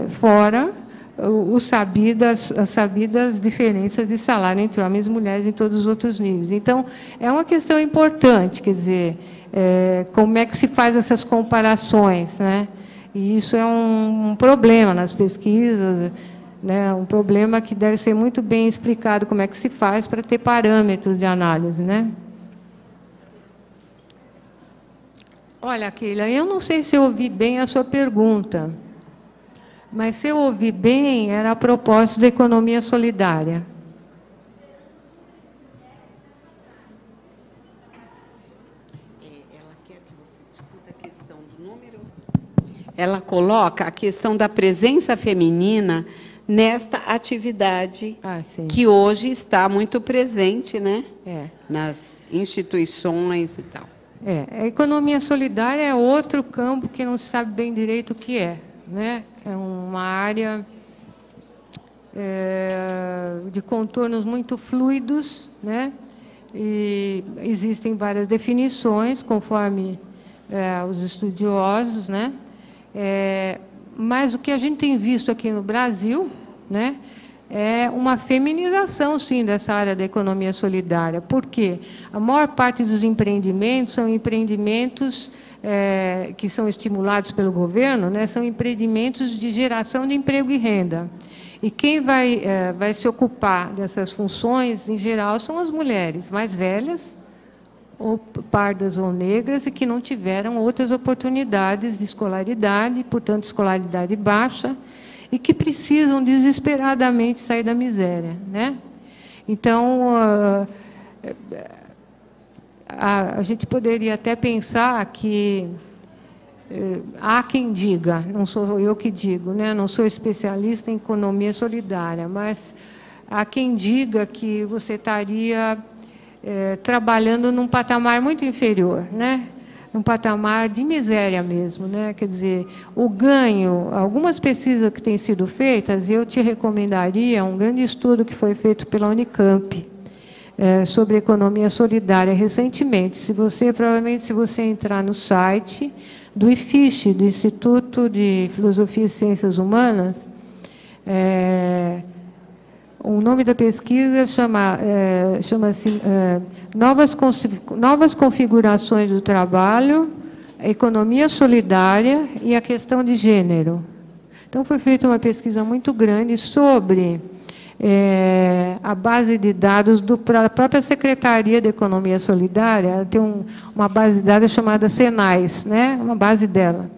Fora as sabidas diferenças de salário entre homens e mulheres em todos os outros níveis. Então, é uma questão importante, quer dizer, como é que se faz essas comparações, né? E isso é um problema nas pesquisas, né? Um problema que deve ser muito bem explicado como é que se faz para ter parâmetros de análise, né? Olha, Keila, eu não sei se eu ouvi bem a sua pergunta, mas se eu ouvi bem, era a propósito da economia solidária. Ela quer que você discuta a questão do número? Ela coloca a questão da presença feminina nesta atividade que hoje está muito presente, né? Nas instituições e tal. A economia solidária é outro campo que não se sabe bem direito o que é, né? É uma área de contornos muito fluidos, né? E existem várias definições, conforme os estudiosos, né? Mas o que a gente tem visto aqui no Brasil, né, é uma feminização, sim, dessa área da economia solidária. Por quê? A maior parte dos empreendimentos são empreendimentos que são estimulados pelo governo, né, são empreendimentos de geração de emprego e renda. E quem vai se ocupar dessas funções, em geral, são as mulheres mais velhas, ou pardas ou negras, e que não tiveram outras oportunidades de escolaridade, portanto, escolaridade baixa, e que precisam desesperadamente sair da miséria, né? Então, a gente poderia até pensar que há quem diga, não sou eu que digo, né? Não sou especialista em economia solidária, mas há quem diga que você estaria trabalhando num patamar muito inferior, né? Um patamar de miséria mesmo, né? Quer dizer, o ganho, algumas pesquisas que têm sido feitas, eu te recomendaria um grande estudo que foi feito pela Unicamp sobre economia solidária recentemente. Provavelmente, se você entrar no site do IFISH, do Instituto de Filosofia e Ciências Humanas, o nome da pesquisa chama-se Novas Configurações do Trabalho, a Economia Solidária e a Questão de Gênero. Então, foi feita uma pesquisa muito grande sobre a base de dados da própria Secretaria de Economia Solidária. Tem uma base de dados chamada Senais, né? Uma base dela.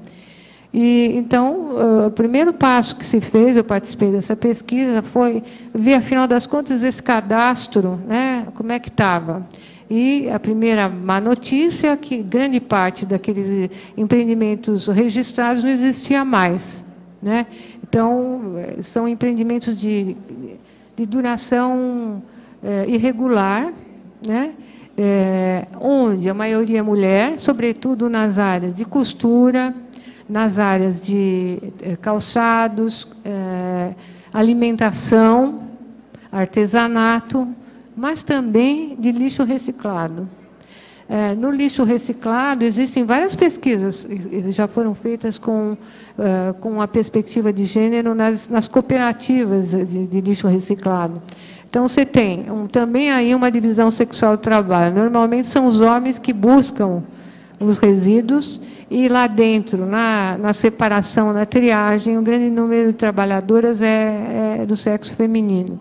E, então, o primeiro passo que se fez, eu participei dessa pesquisa, foi ver, afinal das contas, esse cadastro, né, como é que estava. E a primeira má notícia é que grande parte daqueles empreendimentos registrados não existia mais, né? Então, são empreendimentos de duração irregular, né? Onde a maioria é mulher, sobretudo nas áreas de costura, nas áreas de calçados, alimentação, artesanato, mas também de lixo reciclado. No lixo reciclado, existem várias pesquisas que já foram feitas com a perspectiva de gênero nas cooperativas de lixo reciclado. Então, você tem também aí uma divisão sexual do trabalho. Normalmente, são os homens que buscam os resíduos e lá dentro, na separação, na triagem, um grande número de trabalhadoras é do sexo feminino.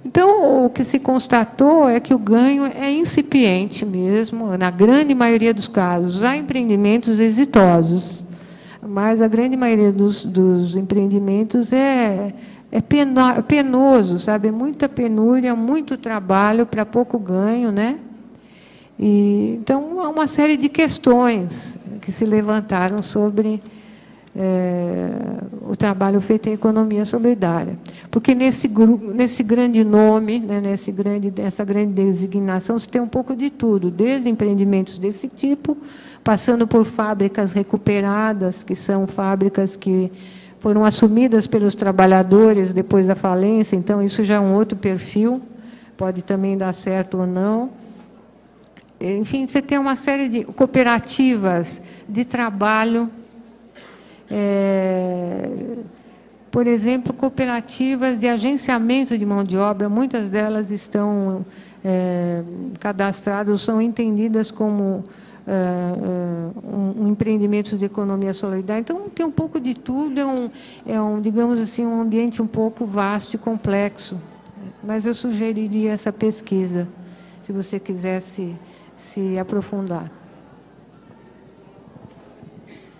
Então, o que se constatou é que o ganho é incipiente mesmo, na grande maioria dos casos. Há empreendimentos exitosos, mas a grande maioria dos empreendimentos é penoso, sabe? É muita penúria, muito trabalho para pouco ganho, né? Então, há uma série de questões que se levantaram sobre o trabalho feito em economia solidária. Porque nesse grande nome, né, nessa grande designação, você tem um pouco de tudo, desde empreendimentos desse tipo, passando por fábricas recuperadas, que são fábricas que foram assumidas pelos trabalhadores depois da falência, então isso já é um outro perfil, pode também dar certo ou não. Enfim, você tem uma série de cooperativas de trabalho, por exemplo, cooperativas de agenciamento de mão de obra, muitas delas estão cadastradas, são entendidas como um empreendimento de economia solidária. Então, tem um pouco de tudo, digamos assim, um ambiente um pouco vasto e complexo. Mas eu sugeriria essa pesquisa, se você quisesse se aprofundar.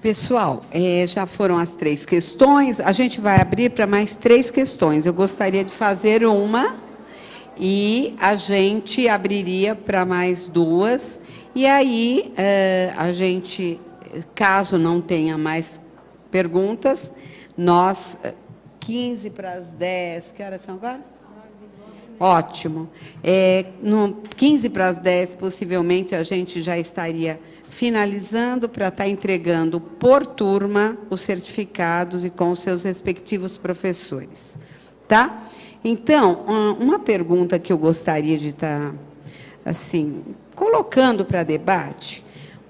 Pessoal, já foram as 3 questões, a gente vai abrir para mais 3 questões. Eu gostaria de fazer uma e a gente abriria para mais 2. E aí, a gente, caso não tenha mais perguntas, nós, 15 para as 10, que horas são agora? Ótimo. No 15 para as 10, possivelmente, a gente já estaria finalizando para estar entregando por turma os certificados e com os seus respectivos professores. Tá? Então, uma pergunta que eu gostaria de estar, assim, colocando para debate.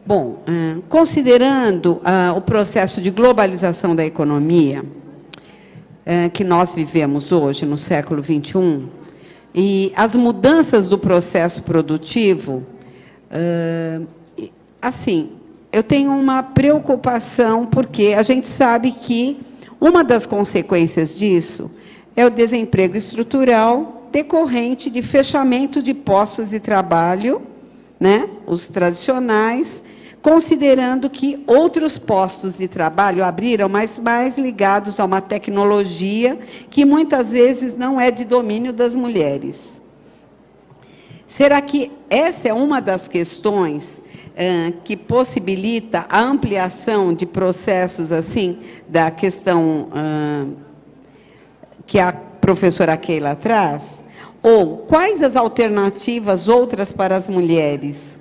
Bom, considerando o processo de globalização da economia que nós vivemos hoje, no século XXI, e as mudanças do processo produtivo, assim, eu tenho uma preocupação, porque a gente sabe que uma das consequências disso é o desemprego estrutural decorrente de fechamento de postos de trabalho, né, os tradicionais, considerando que outros postos de trabalho abriram, mas mais ligados a uma tecnologia que muitas vezes não é de domínio das mulheres. Será que essa é uma das questões que possibilita a ampliação de processos assim, da questão que a professora Keila traz? Ou quais as alternativas outras para as mulheres,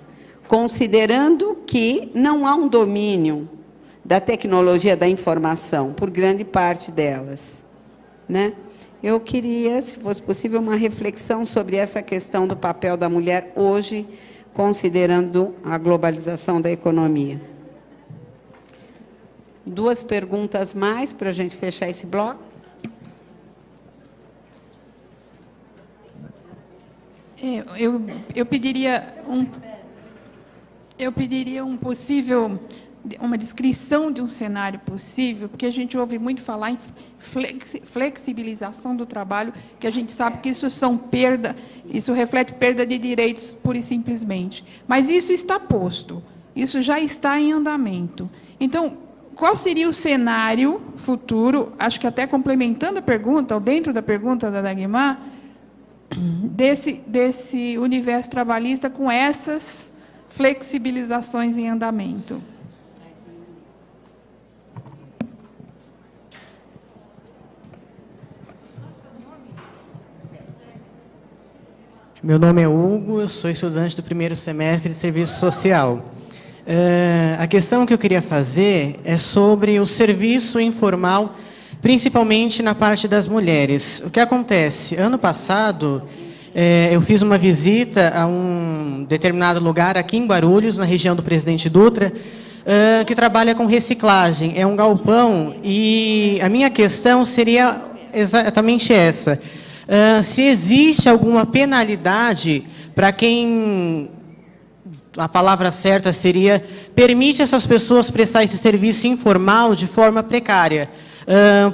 considerando que não há um domínio da tecnologia da informação por grande parte delas, né? Eu queria, se fosse possível, uma reflexão sobre essa questão do papel da mulher hoje, considerando a globalização da economia. 2 perguntas mais para a gente fechar esse bloco. Eu pediria uma descrição de um cenário possível, porque a gente ouve muito falar em flexibilização do trabalho, que a gente sabe que isso reflete perda de direitos pura e simplesmente. Mas isso está posto, isso já está em andamento. Então, qual seria o cenário futuro, acho que até complementando a pergunta, ou dentro da pergunta da Dagmar, desse universo trabalhista com essas flexibilizações em andamento? Meu nome é Hugo, eu sou estudante do 1º semestre de Serviço Social. A questão que eu queria fazer é sobre o serviço informal, principalmente na parte das mulheres. O que acontece? Ano passado, eu fiz uma visita a um determinado lugar aqui em Guarulhos, na região do Presidente Dutra, que trabalha com reciclagem. É um galpão e a minha questão seria exatamente essa. Se existe alguma penalidade para quem, a palavra certa seria, permite essas pessoas prestar esse serviço informal de forma precária.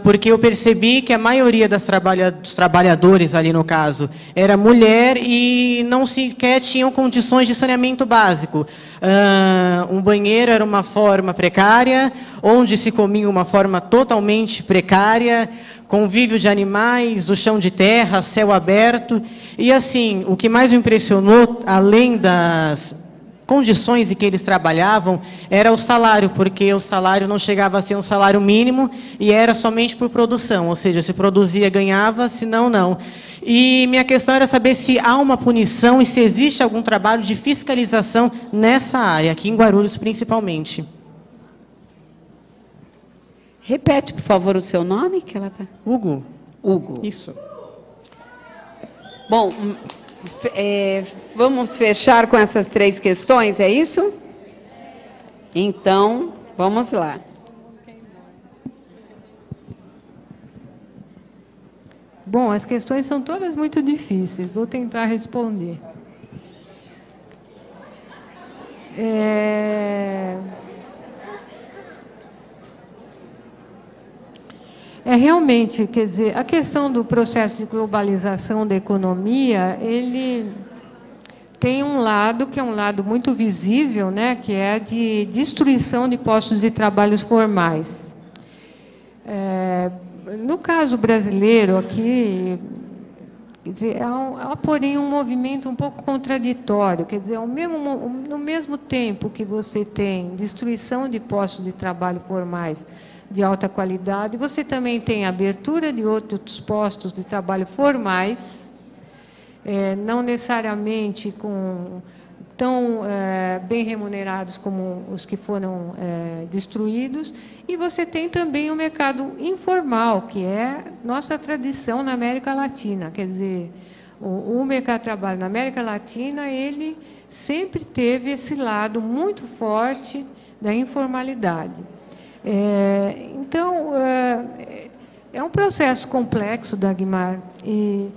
Porque eu percebi que a maioria dos trabalhadores ali no caso era mulher e não sequer tinham condições de saneamento básico. Um banheiro era uma forma precária, onde se comia uma forma totalmente precária, convívio de animais, o chão de terra, céu aberto. E assim, o que mais me impressionou, além das condições em que eles trabalhavam, era o salário, porque o salário não chegava a ser um salário mínimo e era somente por produção, ou seja, se produzia, ganhava, se não, não. E minha questão era saber se há uma punição e se existe algum trabalho de fiscalização nessa área, aqui em Guarulhos principalmente. Repete, por favor, o seu nome, que ela tá. Hugo. Hugo. Isso. Bom, vamos fechar com essas 3 questões, é isso? Então, vamos lá. Bom, as questões são todas muito difíceis. Vou tentar responder. Realmente, quer dizer, a questão do processo de globalização da economia, ele tem um lado que é um lado muito visível, né, que é de destruição de postos de trabalho formais. No caso brasileiro aqui, quer dizer, há porém um movimento um pouco contraditório, quer dizer, no mesmo tempo que você tem destruição de postos de trabalho formais de alta qualidade, você também tem abertura de outros postos de trabalho formais, não necessariamente tão bem remunerados como os que foram destruídos, e você tem também o mercado informal, que é nossa tradição na América Latina. Quer dizer, o mercado de trabalho na América Latina, ele sempre teve esse lado muito forte da informalidade. Então, é um processo complexo, Dagmar, e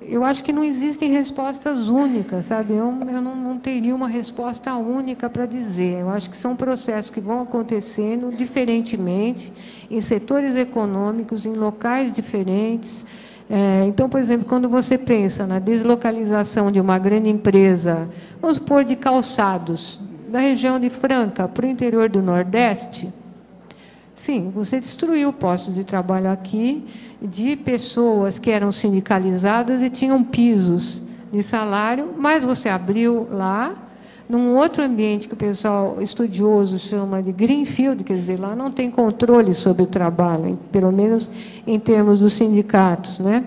eu acho que não existem respostas únicas, sabe? Eu não teria uma resposta única para dizer. Eu acho que são processos que vão acontecendo diferentemente, em setores econômicos, em locais diferentes. Então, por exemplo, quando você pensa na deslocalização de uma grande empresa, vamos supor, de calçados, da região de Franca para o interior do Nordeste, sim, você destruiu postos de trabalho aqui de pessoas que eram sindicalizadas e tinham pisos de salário, mas você abriu lá, num outro ambiente que o pessoal estudioso chama de greenfield, quer dizer, lá não tem controle sobre o trabalho, pelo menos em termos dos sindicatos, né?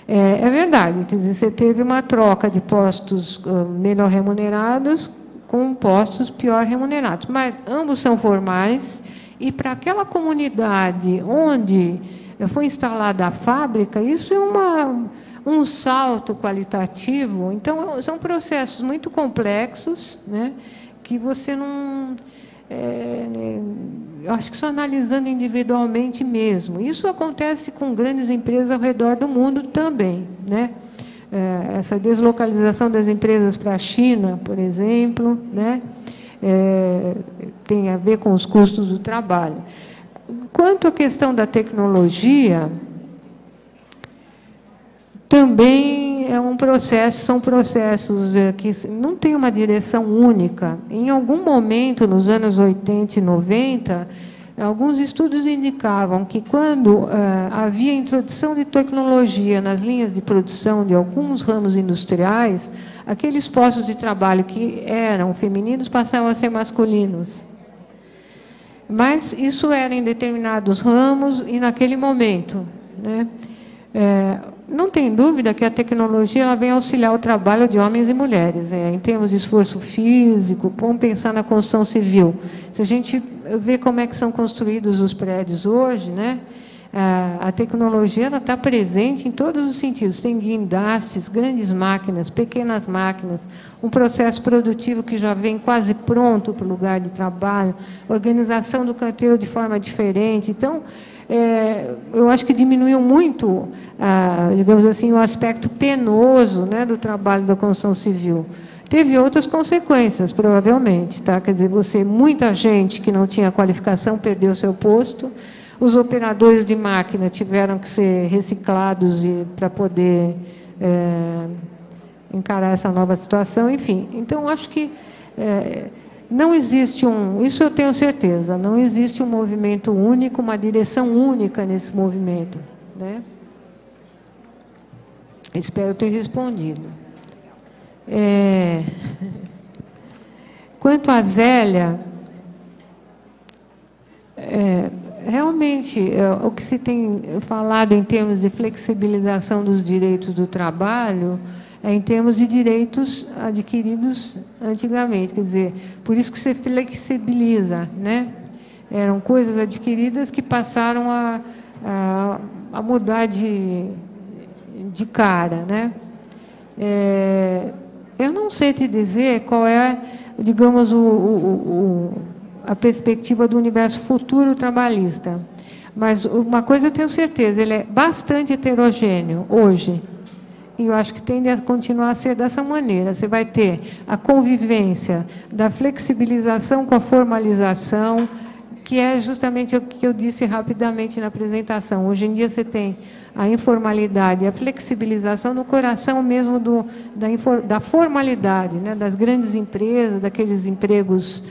É verdade, quer dizer, você teve uma troca de postos melhor remunerados com postos pior remunerados, mas ambos são formais. E para aquela comunidade onde foi instalada a fábrica, isso é um salto qualitativo. Então, são processos muito complexos, né, que você não... eu acho que só analisando individualmente mesmo. Isso acontece com grandes empresas ao redor do mundo também, né? Essa deslocalização das empresas para a China, por exemplo, né? Tem a ver com os custos do trabalho. Quanto à questão da tecnologia, também são processos que não têm uma direção única. Em algum momento, nos anos 80 e 90, alguns estudos indicavam que, quando havia introdução de tecnologia nas linhas de produção de alguns ramos industriais, aqueles postos de trabalho que eram femininos passavam a ser masculinos. Mas isso era em determinados ramos e naquele momento, né? não tem dúvida que a tecnologia ela vem auxiliar o trabalho de homens e mulheres, em termos de esforço físico. Vamos pensar na construção civil. Se a gente vê como é que são construídos os prédios hoje, né, a tecnologia está presente em todos os sentidos. Tem guindastes, grandes máquinas, pequenas máquinas, um processo produtivo que já vem quase pronto para o lugar de trabalho, organização do canteiro de forma diferente. Então, eu acho que diminuiu muito, digamos assim, o aspecto penoso, né, do trabalho da construção civil. Teve outras consequências, provavelmente, tá? Quer dizer, muita gente que não tinha qualificação perdeu seu posto. Os operadores de máquina tiveram que ser reciclados para poder encarar essa nova situação. Enfim, então, acho que não existe isso eu tenho certeza, não existe um movimento único, uma direção única nesse movimento, né? Espero ter respondido. Quanto à Zélia, realmente, o que se tem falado em termos de flexibilização dos direitos do trabalho é em termos de direitos adquiridos antigamente. Quer dizer, por isso que se flexibiliza, né? Eram coisas adquiridas que passaram a mudar de cara, né? Eu não sei te dizer qual é, digamos, a perspectiva do universo futuro trabalhista. Mas uma coisa eu tenho certeza, ele é bastante heterogêneo hoje. E eu acho que tende a continuar a ser dessa maneira. Você vai ter a convivência da flexibilização com a formalização, que é justamente o que eu disse rapidamente na apresentação. Hoje em dia você tem a informalidade e a flexibilização no coração mesmo da formalidade, né? Das grandes empresas, daqueles empregos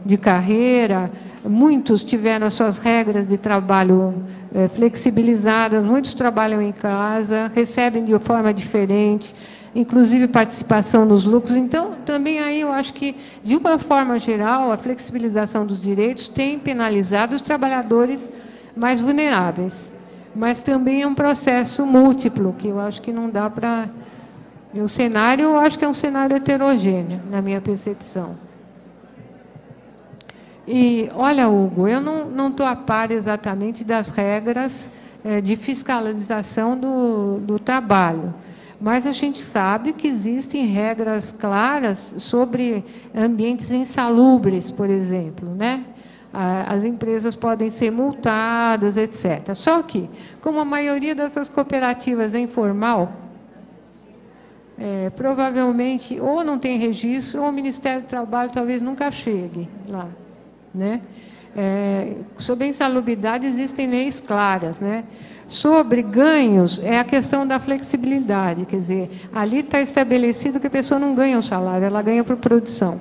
de carreira. Muitos tiveram as suas regras de trabalho flexibilizadas, muitos trabalham em casa, recebem de forma diferente, inclusive participação nos lucros. Então, também aí eu acho que, de uma forma geral, a flexibilização dos direitos tem penalizado os trabalhadores mais vulneráveis. Mas também é um processo múltiplo, que eu acho que não dá para... O cenário, eu acho que é um cenário heterogêneo, na minha percepção. E, olha, Hugo, eu não estou a par exatamente das regras de fiscalização do trabalho, mas a gente sabe que existem regras claras sobre ambientes insalubres, por exemplo, né? As empresas podem ser multadas, etc. Só que, como a maioria dessas cooperativas é informal, provavelmente ou não tem registro, ou o Ministério do Trabalho talvez nunca chegue lá, né? Sobre a insalubridade existem leis claras, né? Sobre ganhos é a questão da flexibilidade, quer dizer, ali está estabelecido que a pessoa não ganha o salário, ela ganha por produção.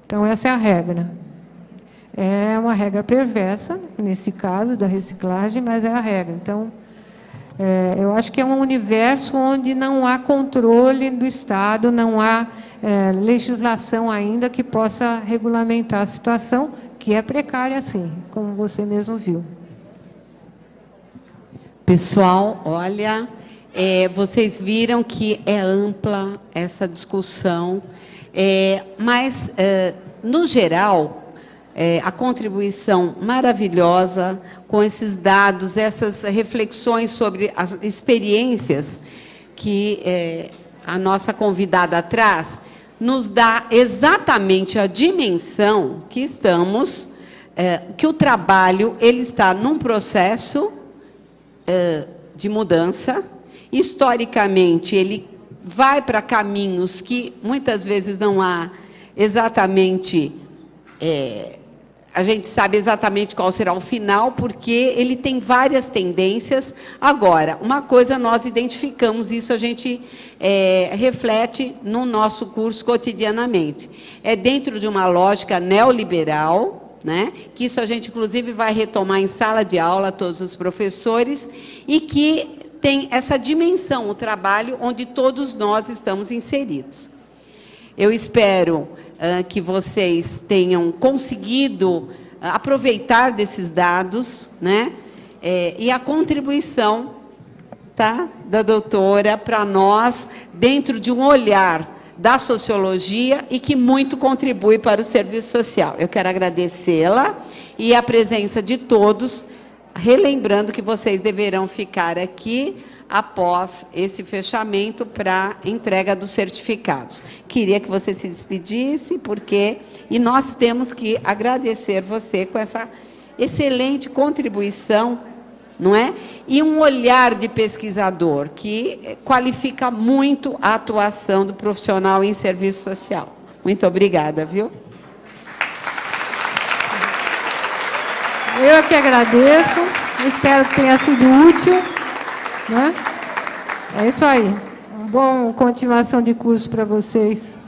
Então, essa é a regra. É uma regra perversa, nesse caso da reciclagem, mas é a regra. Então, eu acho que é um universo onde não há controle do Estado, não há legislação ainda que possa regulamentar a situação, que é precária, sim, como você mesmo viu. Pessoal, olha, vocês viram que é ampla essa discussão, mas, no geral, a contribuição maravilhosa com esses dados, essas reflexões sobre as experiências que a nossa convidada traz, nos dá exatamente a dimensão que estamos, que o trabalho ele está num processo de mudança. Historicamente, ele vai para caminhos que muitas vezes não há exatamente... a gente sabe exatamente qual será o final, porque ele tem várias tendências. Agora, uma coisa nós identificamos, isso a gente reflete no nosso curso cotidianamente. É dentro de uma lógica neoliberal, né, que isso a gente, inclusive, vai retomar em sala de aula, todos os professores, e que tem essa dimensão, o trabalho onde todos nós estamos inseridos. Eu espero que vocês tenham conseguido aproveitar desses dados, né? e a contribuição, tá, da doutora para nós, dentro de um olhar da sociologia e que muito contribui para o serviço social. Eu quero agradecê-la e a presença de todos, relembrando que vocês deverão ficar aqui após esse fechamento para entrega dos certificados. Queria que você se despedisse, e nós temos que agradecer você com essa excelente contribuição, não é? E um olhar de pesquisador que qualifica muito a atuação do profissional em serviço social. Muito obrigada, viu? Eu que agradeço, espero que tenha sido útil, né? É isso aí. Uma boa continuação de curso para vocês.